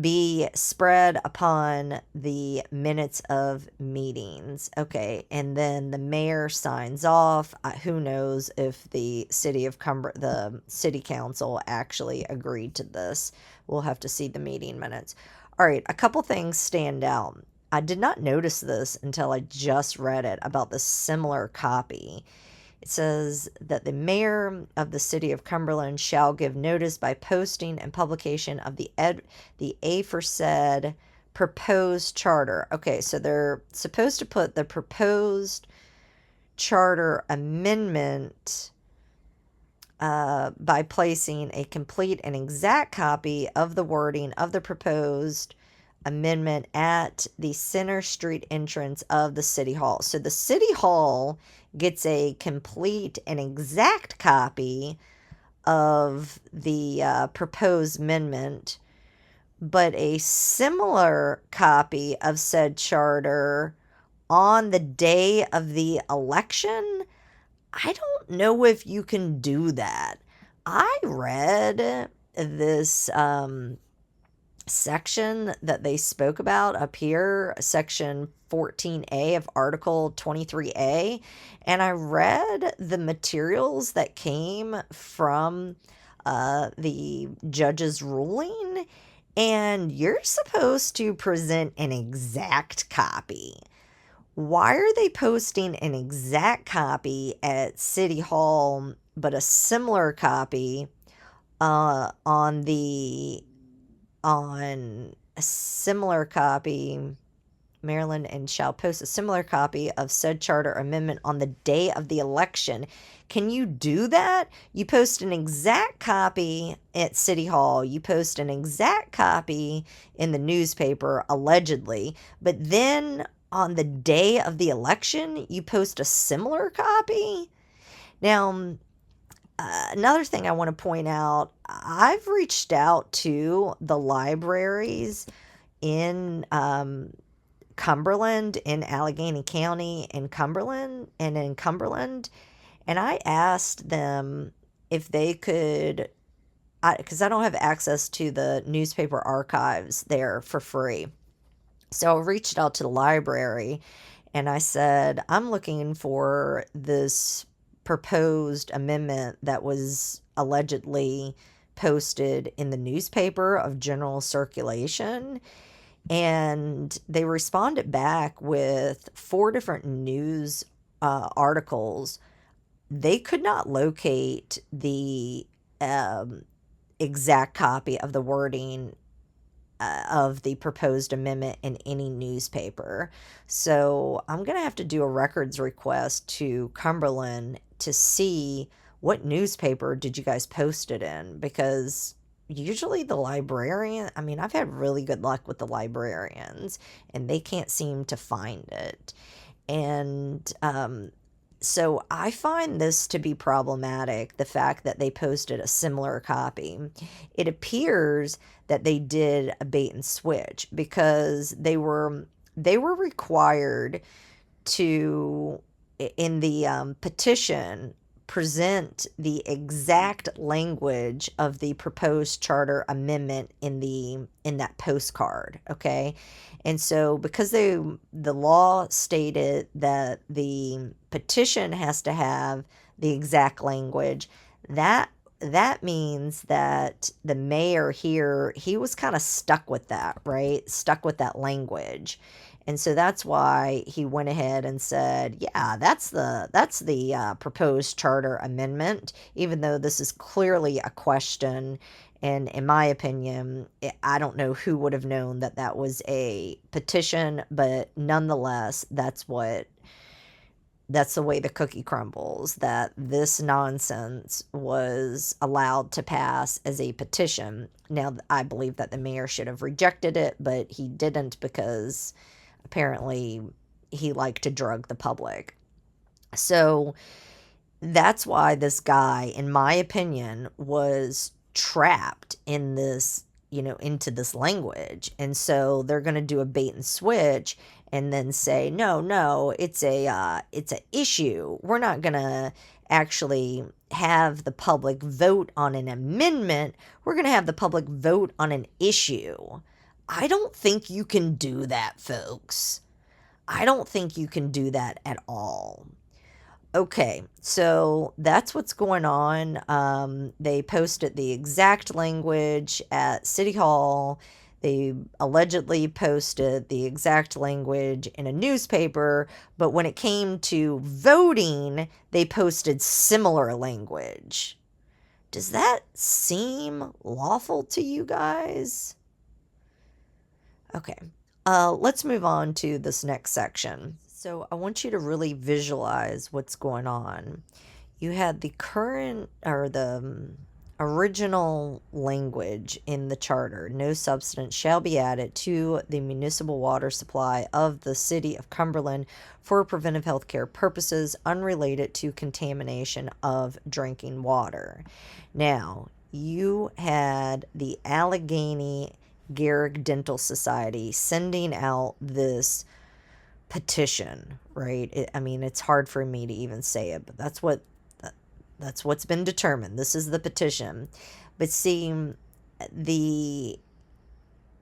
be spread upon the minutes of meetings. Okay, and then the mayor signs off. Who knows if the city of the city council actually agreed to this. We'll have to see the meeting minutes. All right, a couple things stand out. I did not notice this until I just read it about the similar copy. It says that the mayor of the city of Cumberland shall give notice by posting and publication of the aforesaid proposed charter. Okay, so they're supposed to put the proposed charter amendment by placing a complete and exact copy of the wording of the proposed amendment at the Center Street entrance of the City Hall. So the City Hall gets a complete and exact copy of the proposed amendment, but a similar copy of said charter on the day of the election. I don't know if you can do that. I read this section that they spoke about up here, section 14A of article 23A, and I read the materials that came from the judge's ruling, and you're supposed to present an exact copy. Why are they posting an exact copy at City Hall, but a similar copy on a similar copy, Maryland, and shall post a similar copy of said charter amendment on the day of the election? Can you do that? You post an exact copy at City Hall, you post an exact copy in the newspaper, allegedly, but then on the day of the election, you post a similar copy? Now, another thing I want to point out, I've reached out to the libraries in Cumberland, in Allegheny County, in Cumberland, and I asked them if they could, because I don't have access to the newspaper archives there for free. So I reached out to the library and I said, I'm looking for this proposed amendment that was allegedly posted in the newspaper of general circulation. And they responded back with 4 different news articles. They could not locate the exact copy of the wording of the proposed amendment in any newspaper. So I'm going to have to do a records request to Cumberland to see what newspaper did you guys post it in, because usually the librarian, I mean, I've had really good luck with the librarians and they can't seem to find it. And so I find this to be problematic, the fact that they posted a similar copy. It appears that they did a bait and switch, because they were required to, in the petition, present the exact language of the proposed charter amendment in that postcard, okay? And so because the law stated that the petition has to have the exact language, that means that the mayor here, he was kind of stuck with that, right? Stuck with that language. And so that's why he went ahead and said, yeah, that's the proposed charter amendment, even though this is clearly a question. And in my opinion, I don't know who would have known that that was a petition, but nonetheless, that's the way the cookie crumbles, that this nonsense was allowed to pass as a petition. Now, I believe that the mayor should have rejected it, but he didn't, because apparently he liked to drug the public. So that's why this guy, in my opinion, was trapped in this, into this language. And so they're going to do a bait and switch and then say, no, it's a issue. We're not going to actually have the public vote on an amendment. We're going to have the public vote on an issue. I don't think you can do that, folks. I don't think you can do that at all. Okay, so that's what's going on. They posted the exact language at City Hall. They allegedly posted the exact language in a newspaper, but when it came to voting, they posted similar language. Does that seem lawful to you guys? Okay, let's move on to this next section. So I want you to really visualize what's going on. You had the current, or the original language in the charter: no substance shall be added to the municipal water supply of the city of Cumberland for preventive healthcare purposes unrelated to contamination of drinking water. Now, you had the Allegheny Garrick Dental Society sending out this petition, right? It's hard for me to even say it, but that's what's been determined. This is the petition. But see,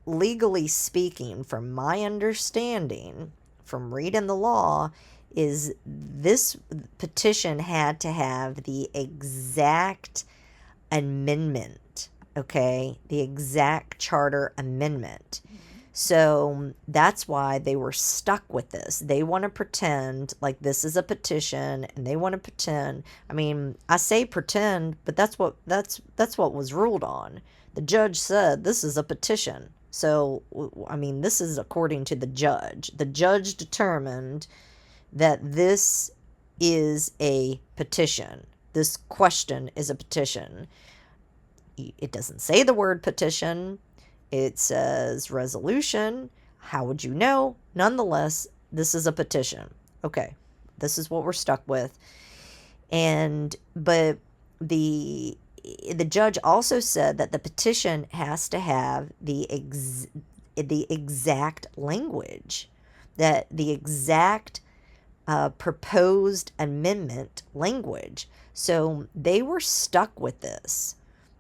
legally speaking, from my understanding, from reading the law, is this petition had to have the exact amendment, okay? The exact charter amendment. So that's why they were stuck with this. They want to pretend like this is a petition, and they want to pretend. I mean, I say pretend, but that's what was ruled on. The judge said this is a petition. So I mean, this is according to the judge. The judge determined that this is a petition. This question is a petition. It doesn't say the word petition. It says resolution. How would you know? Nonetheless, this is a petition. Okay, this is what we're stuck with. But the judge also said that the petition has to have the exact language, that the exact proposed amendment language. So they were stuck with this,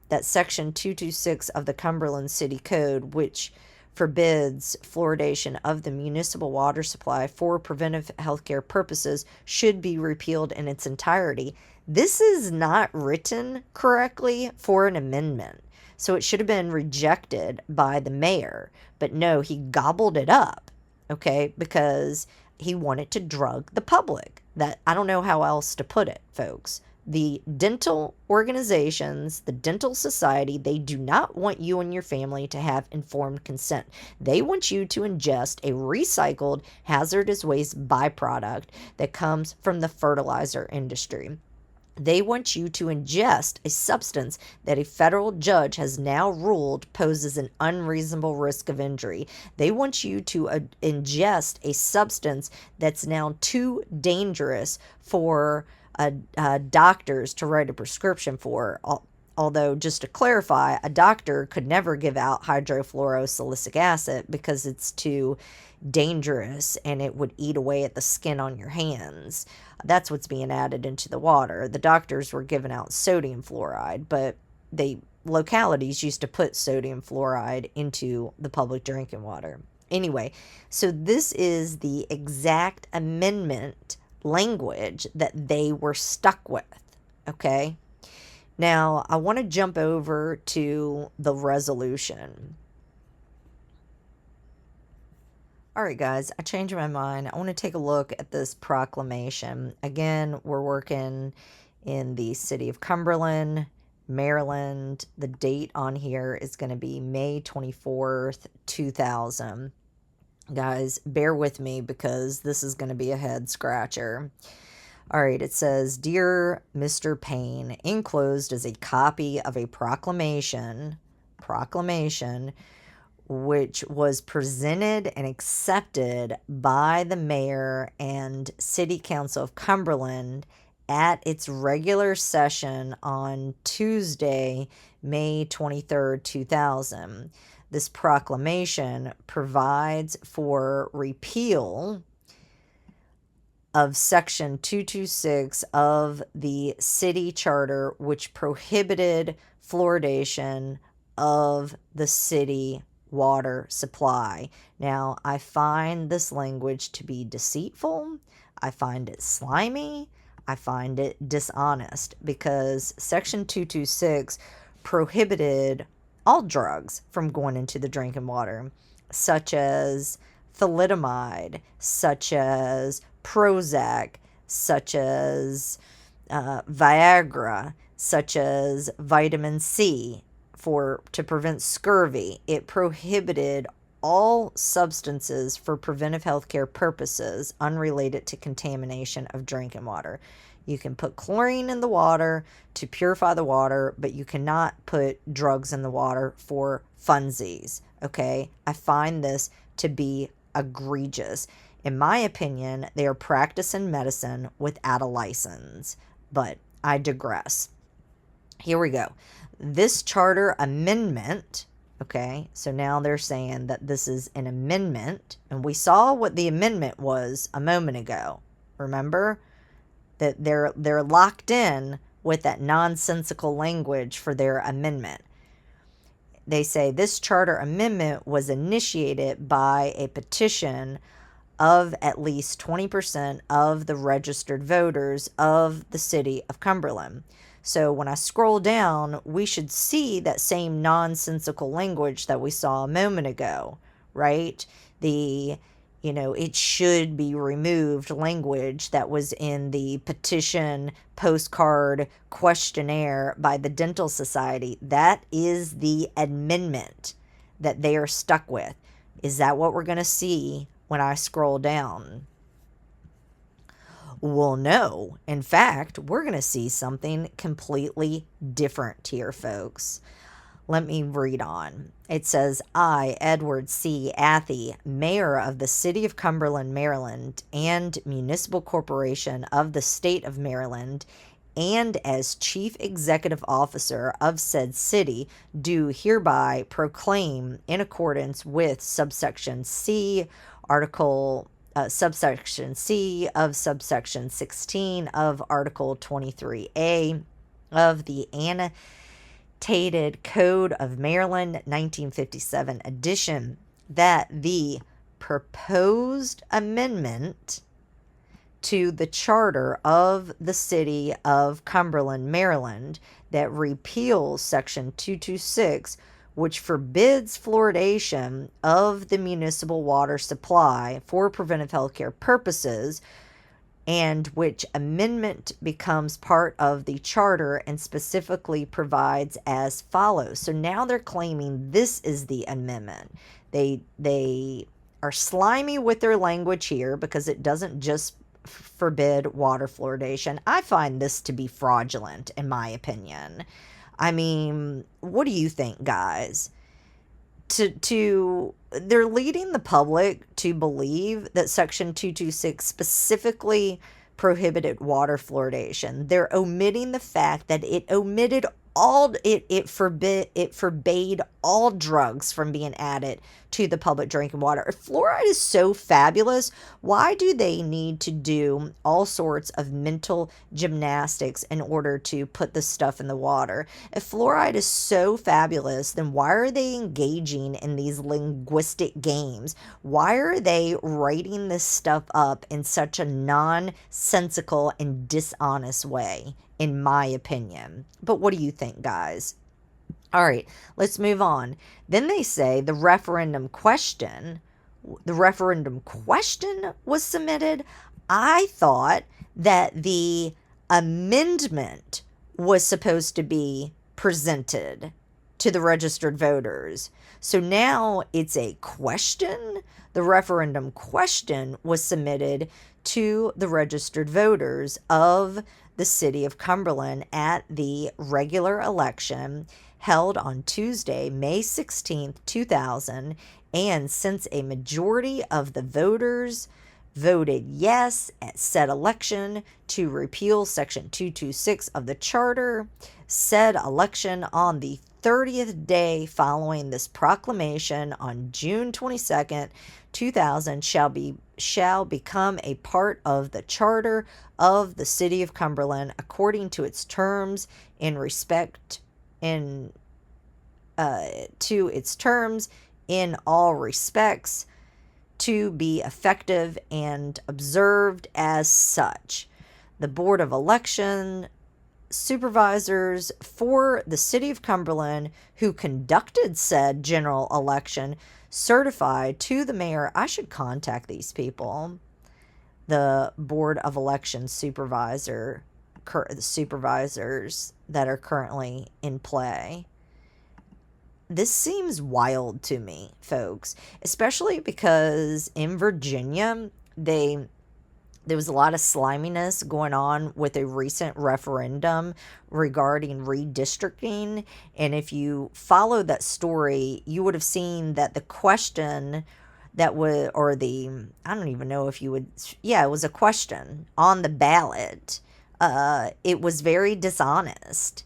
that Section 226 of the Cumberland City Code, which forbids fluoridation of the municipal water supply for preventive healthcare purposes, should be repealed in its entirety. This is not written correctly for an amendment, so it should have been rejected by the mayor. But no, he gobbled it up, okay, because he wanted to drug the public. That, I don't know how else to put it, folks. The dental organizations, the dental society, they do not want you and your family to have informed consent. They want you to ingest a recycled hazardous waste byproduct that comes from the fertilizer industry. They want you to ingest a substance that a federal judge has now ruled poses an unreasonable risk of injury. They want you to ingest a substance that's now too dangerous for doctors to write a prescription for. Although, just to clarify, a doctor could never give out hydrofluorosilicic acid because it's too dangerous and it would eat away at the skin on your hands. That's what's being added into the water. The doctors were giving out sodium fluoride, but localities used to put sodium fluoride into the public drinking water. Anyway, so this is the exact amendment language that they were stuck with, okay? Now, I want to jump over to the resolution. All right, guys, I changed my mind. I want to take a look at this proclamation. Again, we're working in the city of Cumberland, Maryland. The date on here is going to be May 24th, 2000. Guys, bear with me because this is going to be a head scratcher. All right, it says, Dear Mr. Payne, enclosed is a copy of a proclamation, which was presented and accepted by the mayor and city council of Cumberland at its regular session on Tuesday, May 23rd, 2000. This proclamation provides for repeal of Section 226 of the city charter, which prohibited fluoridation of the city water supply. Now, I find this language to be deceitful. I find it slimy. I find it dishonest because Section 226 prohibited all drugs from going into the drinking water, such as thalidomide, such as Prozac, such as Viagra, such as vitamin C to prevent scurvy. It prohibited all substances for preventive healthcare purposes unrelated to contamination of drinking water. You can put chlorine in the water to purify the water, but you cannot put drugs in the water for funsies, okay? I find this to be egregious. In my opinion, they are practicing medicine without a license, but I digress. Here we go. This charter amendment, okay, so now they're saying that this is an amendment, and we saw what the amendment was a moment ago. Remember? That they're locked in with that nonsensical language for their amendment. They say this charter amendment was initiated by a petition of at least 20% of the registered voters of the city of Cumberland. So when I scroll down, we should see that same nonsensical language that we saw a moment ago, right? The, it should be removed language that was in the petition postcard questionnaire by the Dental Society. That is the amendment that they are stuck with. Is that what we're going to see when I scroll down? Well, no. In fact, we're going to see something completely different here, folks. Let me read on. It says, I, Edward C. Athey, Mayor of the City of Cumberland, Maryland, and Municipal Corporation of the State of Maryland, and as Chief Executive Officer of said city, do hereby proclaim, in accordance with subsection C, subsection C of subsection 16 of Article 23A of the Annotated Code of Maryland, 1957 edition, that the proposed amendment to the charter of the City of Cumberland, Maryland, that repeals Section 226, which forbids fluoridation of the municipal water supply for preventive healthcare purposes, and which amendment becomes part of the charter and specifically provides as follows. So now they're claiming this is the amendment. They are slimy with their language here because it doesn't just forbid water fluoridation. I find this to be fraudulent, in my opinion. I mean, what do you think, guys? They're leading the public to believe that Section 226 specifically prohibited water fluoridation. They're omitting the fact that it omitted it forbade all drugs from being added to the public drinking water. If fluoride is so fabulous, why do they need to do all sorts of mental gymnastics in order to put this stuff in the water? If fluoride is so fabulous, then why are they engaging in these linguistic games? Why are they writing this stuff up in such a nonsensical and dishonest way, in my opinion? But what do you think, guys? All right, let's move on. Then they say the referendum question was submitted. I thought that the amendment was supposed to be presented to the registered voters. So now it's a question. The referendum question was submitted to the registered voters of the City of Cumberland at the regular election held on Tuesday, May 16th, 2000, and since a majority of the voters voted yes at said election to repeal Section 226 of the Charter, said election on the 30th day following this proclamation on June 22nd, 2000 shall become a part of the Charter of the City of Cumberland according to its terms in all respects, to be effective and observed as such. The Board of Election Supervisors for the City of Cumberland, who conducted said general election, certified to the mayor. I should contact these people. The Board of Election supervisors that are currently in play. This seems wild to me, folks, especially because in Virginia, there was a lot of sliminess going on with a recent referendum regarding redistricting. And if you follow that story, you would have seen that the question that was, I don't even know if you would, it was a question on the ballot. It was very dishonest.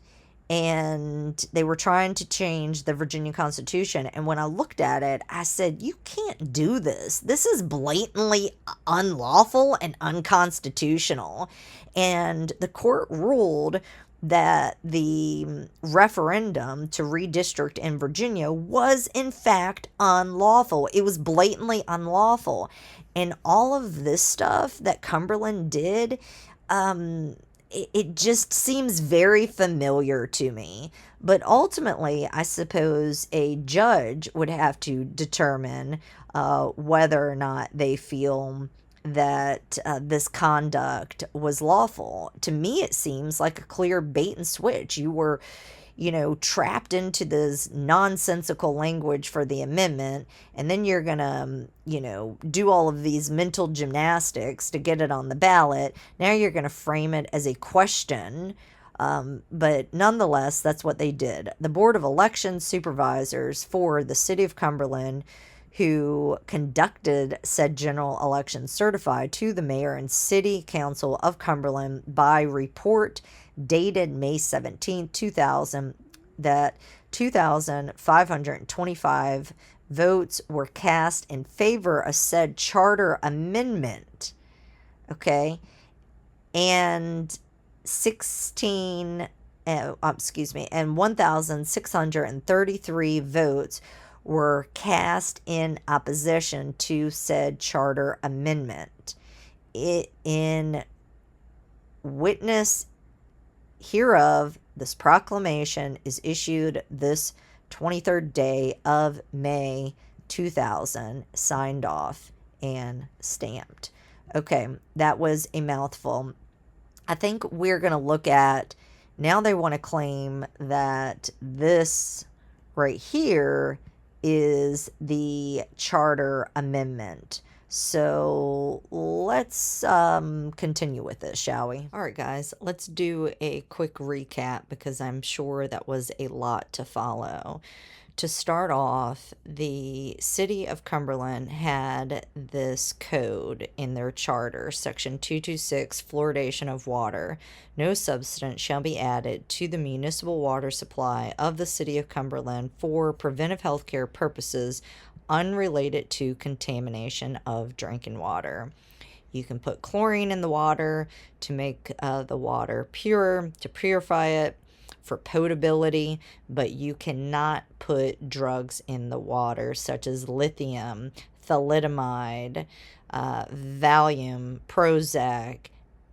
And they were trying to change the Virginia Constitution. And when I looked at it, I said, you can't do this. This is blatantly unlawful and unconstitutional. And the court ruled that the referendum to redistrict in Virginia was, in fact, unlawful. It was blatantly unlawful. And all of this stuff that Cumberland did, it just seems very familiar to me. But ultimately, I suppose a judge would have to determine whether or not they feel that this conduct was lawful. To me, it seems like a clear bait and switch. You were, trapped into this nonsensical language for the amendment, and then you're gonna, do all of these mental gymnastics to get it on the ballot. Now you're gonna frame it as a question. But nonetheless, that's what they did. The Board of Election Supervisors for the City of Cumberland, who conducted said general election, certified to the mayor and city council of Cumberland by report dated May 17, 2000, that 2,525 votes were cast in favor of said charter amendment. Okay. And 1,633 votes were cast in opposition to said charter amendment. In witness hereof, this proclamation is issued this 23rd day of May 2000, signed off and stamped. Okay, that was a mouthful. I think we're going to look at, now they want to claim that this right here is the charter amendment. So let's continue with this, shall we? All right, guys, let's do a quick recap because I'm sure that was a lot to follow. To start off, the city of Cumberland had this code in their charter, section 226, fluoridation of water. No substance shall be added to the municipal water supply of the city of Cumberland for preventive healthcare purposes unrelated to contamination of drinking water. You can put chlorine in the water to make the water pure, to purify it, for potability, but you cannot put drugs in the water such as lithium, thalidomide, Valium, Prozac,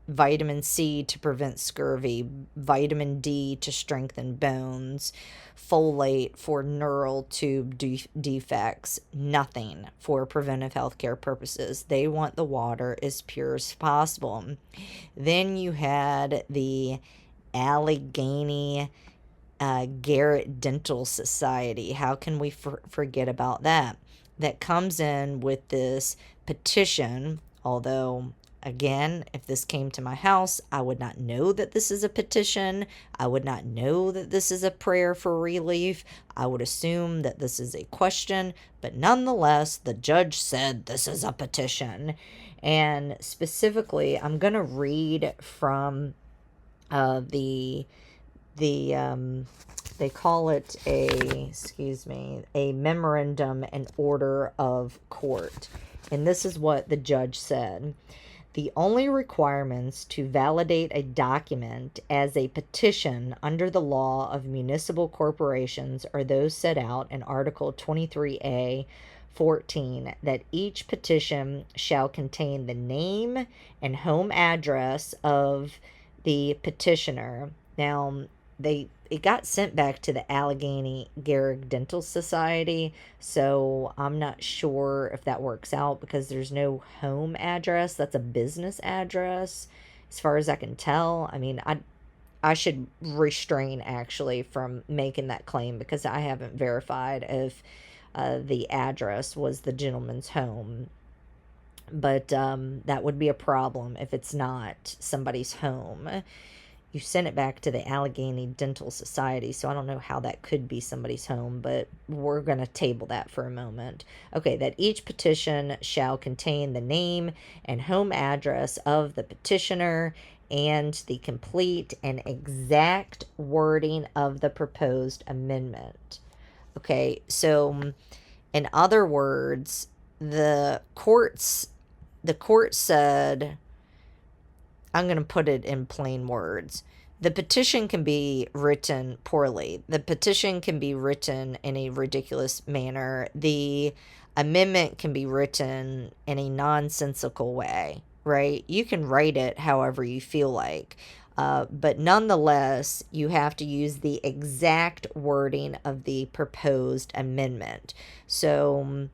vitamin C to prevent scurvy, vitamin D to strengthen bones, folate for neural tube defects, nothing for preventive healthcare purposes. They want the water as pure as possible. Then you had the Allegheny Garrett Dental Society. How can we forget about that? That comes in with this petition, although, again, if this came to my house, I would not know that this is a petition. I would not know that this is a prayer for relief. I would assume that this is a question, but nonetheless, the judge said this is a petition. And specifically, I'm going to read from they call it a memorandum and order of court. And this is what the judge said. The only requirements to validate a document as a petition under the law of municipal corporations are those set out in Article 23A 14, that each petition shall contain the name and home address of the petitioner. Now, it got sent back to the Allegheny Garrett Dental Society, so I'm not sure if that works out because there's no home address. That's a business address, as far as I can tell. I mean, I should restrain actually from making that claim because I haven't verified if the address was the gentleman's home. But that would be a problem if it's not somebody's home. You sent it back to the Allegheny Dental Society, so I don't know how that could be somebody's home, but we're going to table that for a moment. Okay, that each petition shall contain the name and home address of the petitioner and the complete and exact wording of the proposed amendment. Okay, so in other words, the court said, I'm going to put it in plain words. The petition can be written poorly. The petition can be written in a ridiculous manner. The amendment can be written in a nonsensical way, right? You can write it however you feel like. But nonetheless, you have to use the exact wording of the proposed amendment. So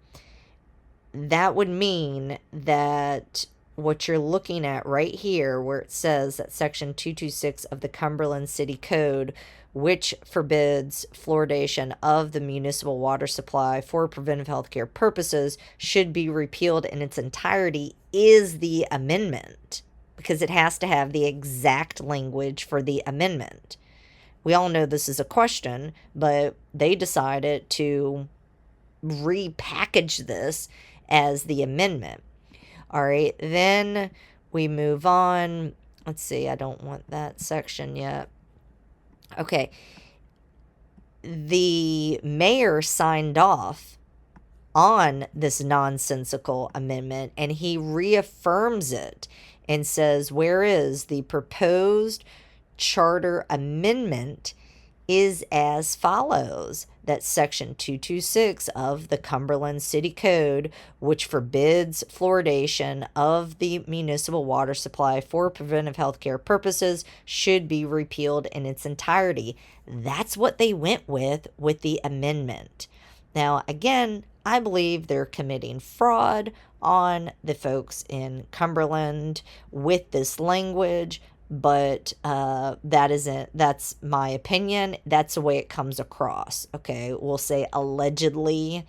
that would mean that what you're looking at right here, where it says that Section 226 of the Cumberland City Code, which forbids fluoridation of the municipal water supply for preventive healthcare purposes, should be repealed in its entirety, is the amendment, because it has to have the exact language for the amendment. We all know this is a question, but they decided to repackage this as the amendment. All right, then we move on. Let's see, I don't want that section yet. Okay, the mayor signed off on this nonsensical amendment, and he reaffirms it and says, whereas the proposed charter amendment is as follows, that Section 226 of the Cumberland City Code, which forbids fluoridation of the municipal water supply for preventive healthcare purposes, should be repealed in its entirety. That's what they went with the amendment. Now, again, I believe they're committing fraud on the folks in Cumberland with this language, but that's my opinion. That's the way it comes across. Okay, we'll say allegedly,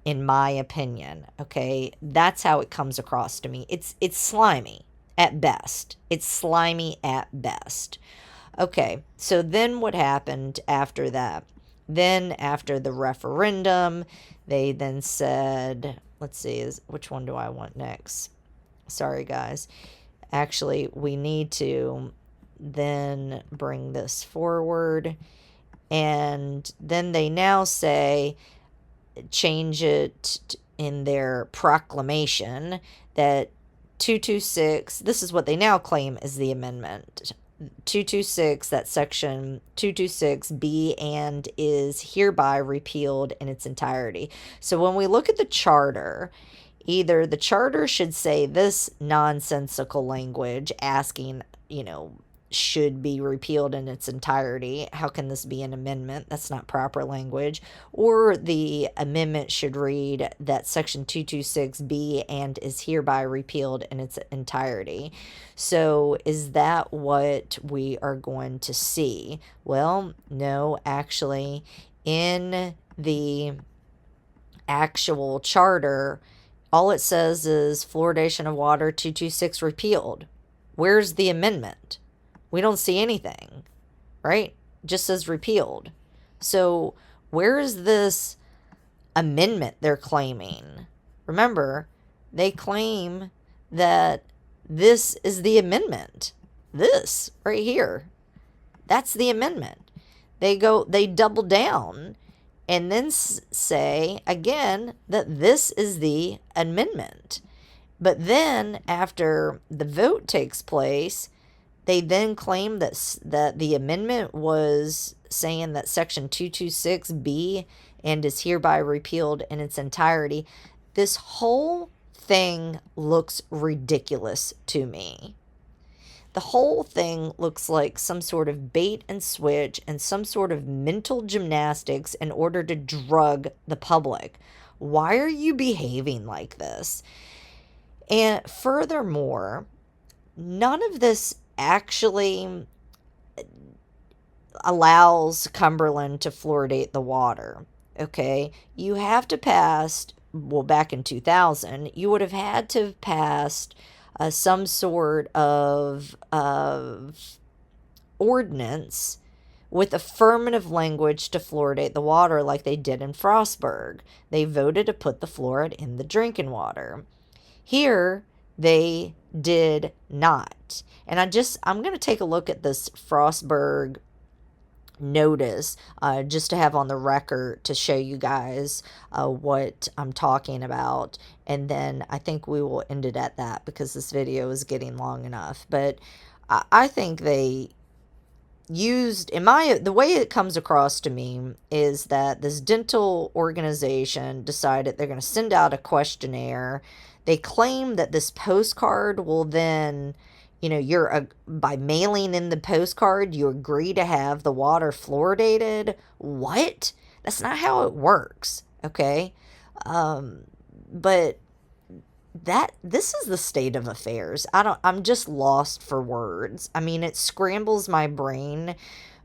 in my opinion. Okay, that's how it comes across to me. It's slimy at best. It's slimy at best. Okay, so then what happened after that? Then after the referendum, they then said, let's see, which one do I want next? Sorry, guys. Actually, we need to then bring this forward. And then they now say, change it in their proclamation that 226, this is what they now claim is the amendment. 226, that section 226B and is hereby repealed in its entirety. So when we look at the charter, either the charter should say this nonsensical language asking, should be repealed in its entirety. How can this be an amendment? That's not proper language. Or the amendment should read that Section 226B and is hereby repealed in its entirety. So is that what we are going to see? Well, no, actually, in the actual charter, all it says is fluoridation of water 226 repealed. Where's the amendment? We don't see anything, right? It just says repealed. So where is this amendment they're claiming? Remember, they claim that this is the amendment. This right here. That's the amendment. They double down and then say again that this is the amendment. But then after the vote takes place, they then claim that the amendment was saying that Section 226B and is hereby repealed in its entirety. This whole thing looks ridiculous to me. The whole thing looks like some sort of bait and switch and some sort of mental gymnastics in order to drug the public. Why are you behaving like this? And furthermore, none of this actually allows Cumberland to fluoridate the water. Okay, you have to pass, well, back in 2000, you would have had to have passed some sort of ordinance with affirmative language to fluoridate the water like they did in Frostburg. They voted to put the fluoride in the drinking water. Here, they did not. And I'm going to take a look at this Frostburg notice just to have on the record to show you guys what I'm talking about. And then I think we will end it at that because this video is getting long enough. But I think they used, the way it comes across to me is that this dental organization decided they're going to send out a questionnaire. They claim that this postcard will then, by mailing in the postcard, you agree to have the water fluoridated. What? That's not how it works. Okay. But this is the state of affairs. I'm just lost for words. I mean, it scrambles my brain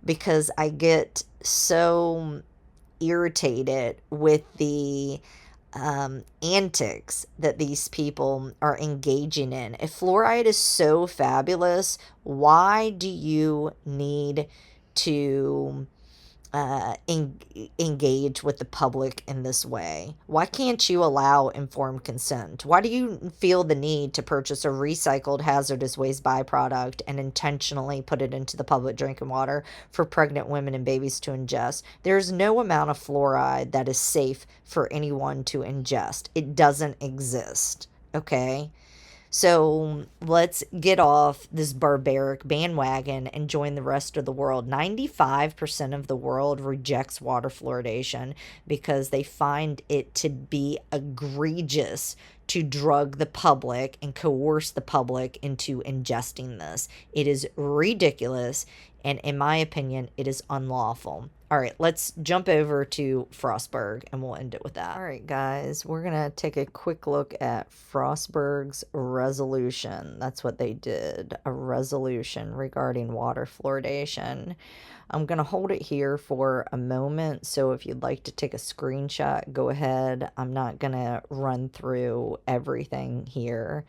because I get so irritated with the antics that these people are engaging in. If fluoride is so fabulous, why do you need to engage with the public in this way? Why can't you allow informed consent? Why do you feel the need to purchase a recycled hazardous waste byproduct and intentionally put it into the public drinking water for pregnant women and babies to ingest? There's no amount of fluoride that is safe for anyone to ingest. It doesn't exist. Okay? So let's get off this barbaric bandwagon and join the rest of the world. 95% of the world rejects water fluoridation because they find it to be egregious to drug the public and coerce the public into ingesting this. It is ridiculous, and in my opinion, it is unlawful. All right, let's jump over to Frostburg and we'll end it with that. All right, guys, we're going to take a quick look at Frostburg's resolution. That's what they did, a resolution regarding water fluoridation. I'm going to hold it here for a moment, so if you'd like to take a screenshot, go ahead. I'm not going to run through everything here.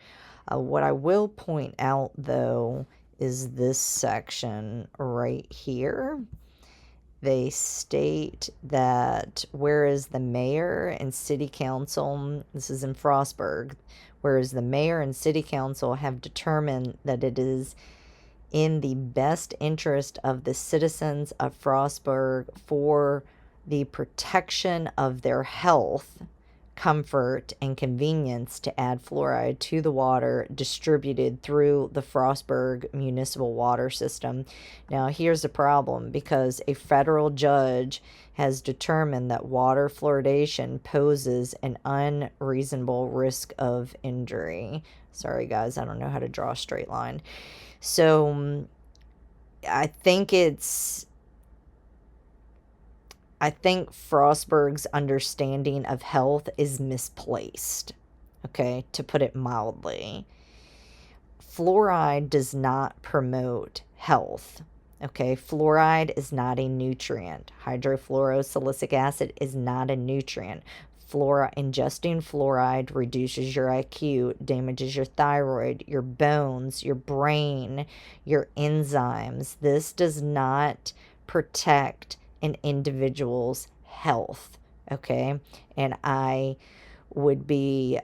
What I will point out, though, is this section right here. They state that whereas the mayor and city council, this is in Frostburg, whereas the mayor and city council have determined that it is in the best interest of the citizens of Frostburg for the protection of their health, comfort, and convenience to add fluoride to the water distributed through the Frostburg municipal water system. Now, here's the problem, because a federal judge has determined that water fluoridation poses an unreasonable risk of injury. Sorry, guys, I don't know how to draw a straight line. So, I think Frostburg's understanding of health is misplaced, okay, to put it mildly. Fluoride does not promote health, okay? Fluoride is not a nutrient. Hydrofluorosilicic acid is not a nutrient. Ingesting fluoride reduces your IQ, damages your thyroid, your bones, your brain, your enzymes. This does not protect an individual's health, okay? And I would be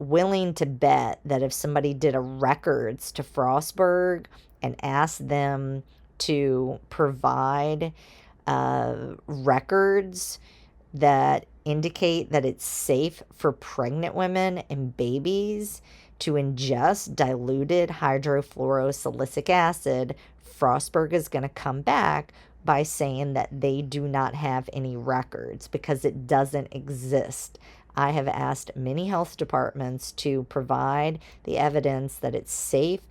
willing to bet that if somebody did a records to Frostburg and asked them to provide records that indicate that it's safe for pregnant women and babies to ingest diluted hydrofluorosilicic acid, Frostburg is going to come back by saying that they do not have any records because it doesn't exist. I have asked many health departments to provide the evidence that it's safe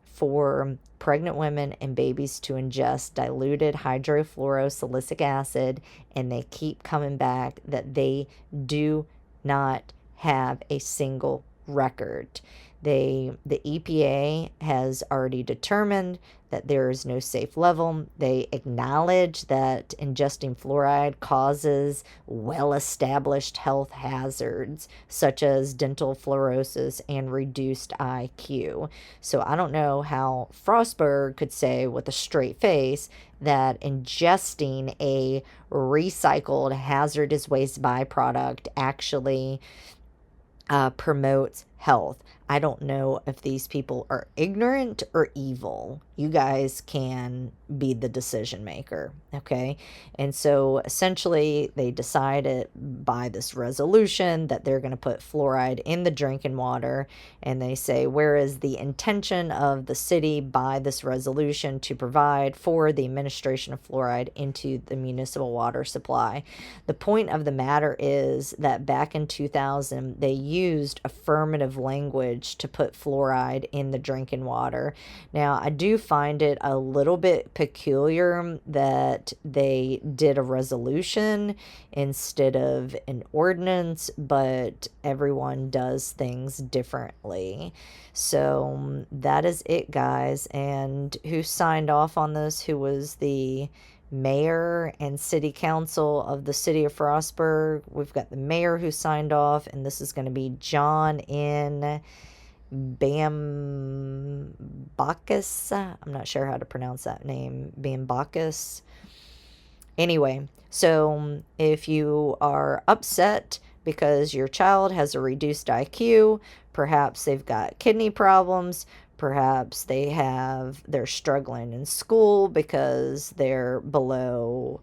for pregnant women and babies to ingest diluted hydrofluorosilicic acid, and they keep coming back that they do not have a single record. The EPA has already determined that there is no safe level. They acknowledge that ingesting fluoride causes well-established health hazards such as dental fluorosis and reduced IQ. So I don't know how Frostburg could say with a straight face that ingesting a recycled hazardous waste byproduct actually promotes health. I don't know if these people are ignorant or evil. You guys can be the decision maker, okay? And so essentially they decided by this resolution that they're going to put fluoride in the drinking water, and they say, whereas the intention of the city by this resolution to provide for the administration of fluoride into the municipal water supply. The point of the matter is that back in 2000, they used affirmative of language to put fluoride in the drinking water. Now, I do find it a little bit peculiar that they did a resolution instead of an ordinance, but everyone does things differently. So that is it, guys. And who signed off on this? Who was the mayor and city council of the city of Frostburg? We've got the mayor who signed off, and this is going to be John N. Bambakis. I'm not sure how to pronounce that name. Bambakis. Anyway, so if you are upset because your child has a reduced IQ, perhaps they've got kidney problems, perhaps they're struggling in school because they're below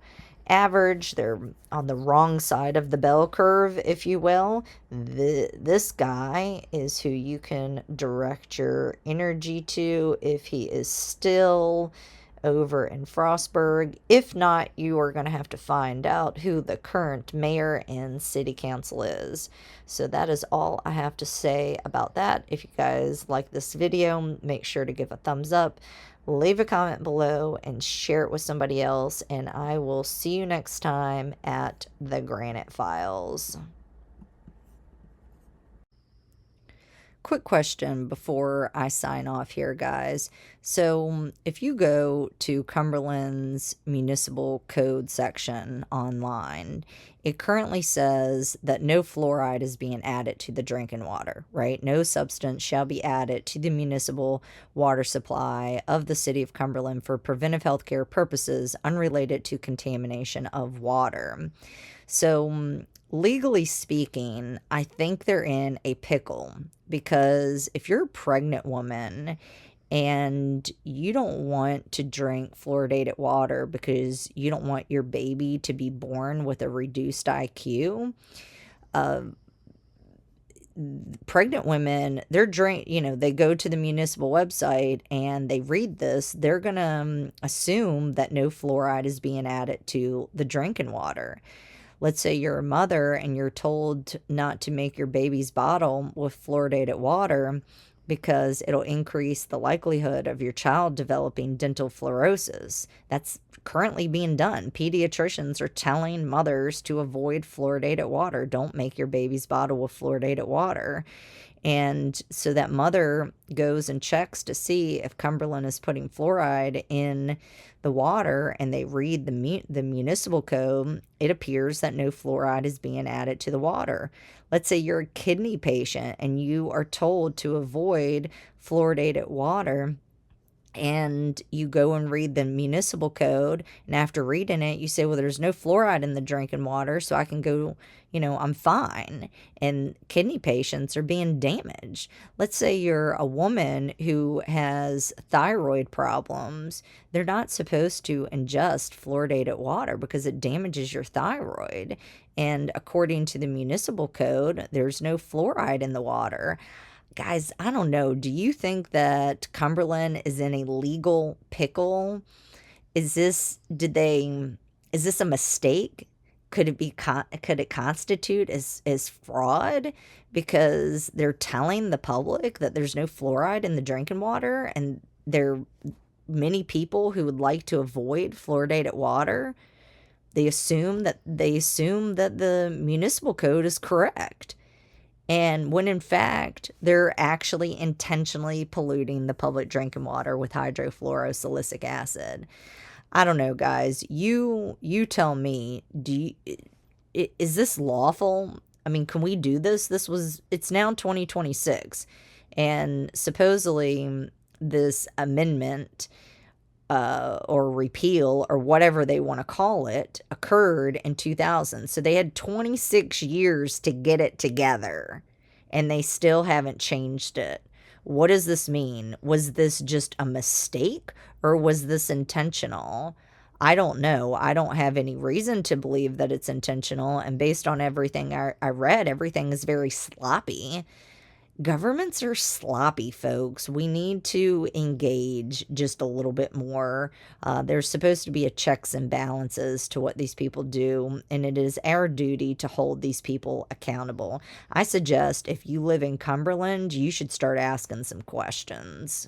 average, they're on the wrong side of the bell curve, if you will, this guy is who you can direct your energy to if he is still over in Frostburg. If not, you are going to have to find out who the current mayor and city council is. So that is all I have to say about that. If you guys like this video, make sure to give a thumbs up, leave a comment below, and share it with somebody else. And I will see you next time at the Granite Files. Quick question before I sign off here, guys. So if you go to Cumberland's municipal code section online, it currently says that no fluoride is being added to the drinking water, right? No substance shall be added to the municipal water supply of the city of Cumberland for preventive healthcare purposes unrelated to contamination of water. So legally speaking, I think they're in a pickle, because if you're a pregnant woman and you don't want to drink fluoridated water because you don't want your baby to be born with a reduced IQ, pregnant women, they go to the municipal website and they read this, they're going to assume that no fluoride is being added to the drinking water. Let's say you're a mother and you're told not to make your baby's bottle with fluoridated water because it'll increase the likelihood of your child developing dental fluorosis. That's currently being done. Pediatricians are telling mothers to avoid fluoridated water. Don't make your baby's bottle with fluoridated water. And so that mother goes and checks to see if Cumberland is putting fluoride in the water, and they read the municipal code. It appears that no fluoride is being added to the water. Let's say you're a kidney patient and you are told to avoid fluoridated water, and you go and read the municipal code, and after reading it, you say, well, there's no fluoride in the drinking water, so I can go, I'm fine. And kidney patients are being damaged. Let's say you're a woman who has thyroid problems. They're not supposed to ingest fluoridated water because it damages your thyroid. And according to the municipal code, there's no fluoride in the water. Guys, I don't know. Do you think that Cumberland is in a legal pickle? Is this a mistake? Could it constitute as fraud because they're telling the public that there's no fluoride in the drinking water, and there are many people who would like to avoid fluoridated water? They assume that the municipal code is correct. And when in fact, they're actually intentionally polluting the public drinking water with hydrofluorosilicic acid. I don't know, guys. You tell me, is this lawful? I mean, can we do this? It's now 2026. And supposedly this amendment or repeal or whatever they want to call it occurred in 2000. So they had 26 years to get it together, and they still haven't changed it. What does this mean? Was this just a mistake, or was this intentional? I don't know. I don't have any reason to believe that it's intentional. And based on everything I read, everything is very sloppy. Governments are sloppy, folks. We need to engage just a little bit more. There's supposed to be a checks and balances to what these people do, and it is our duty to hold these people accountable. I suggest if you live in Cumberland, you should start asking some questions.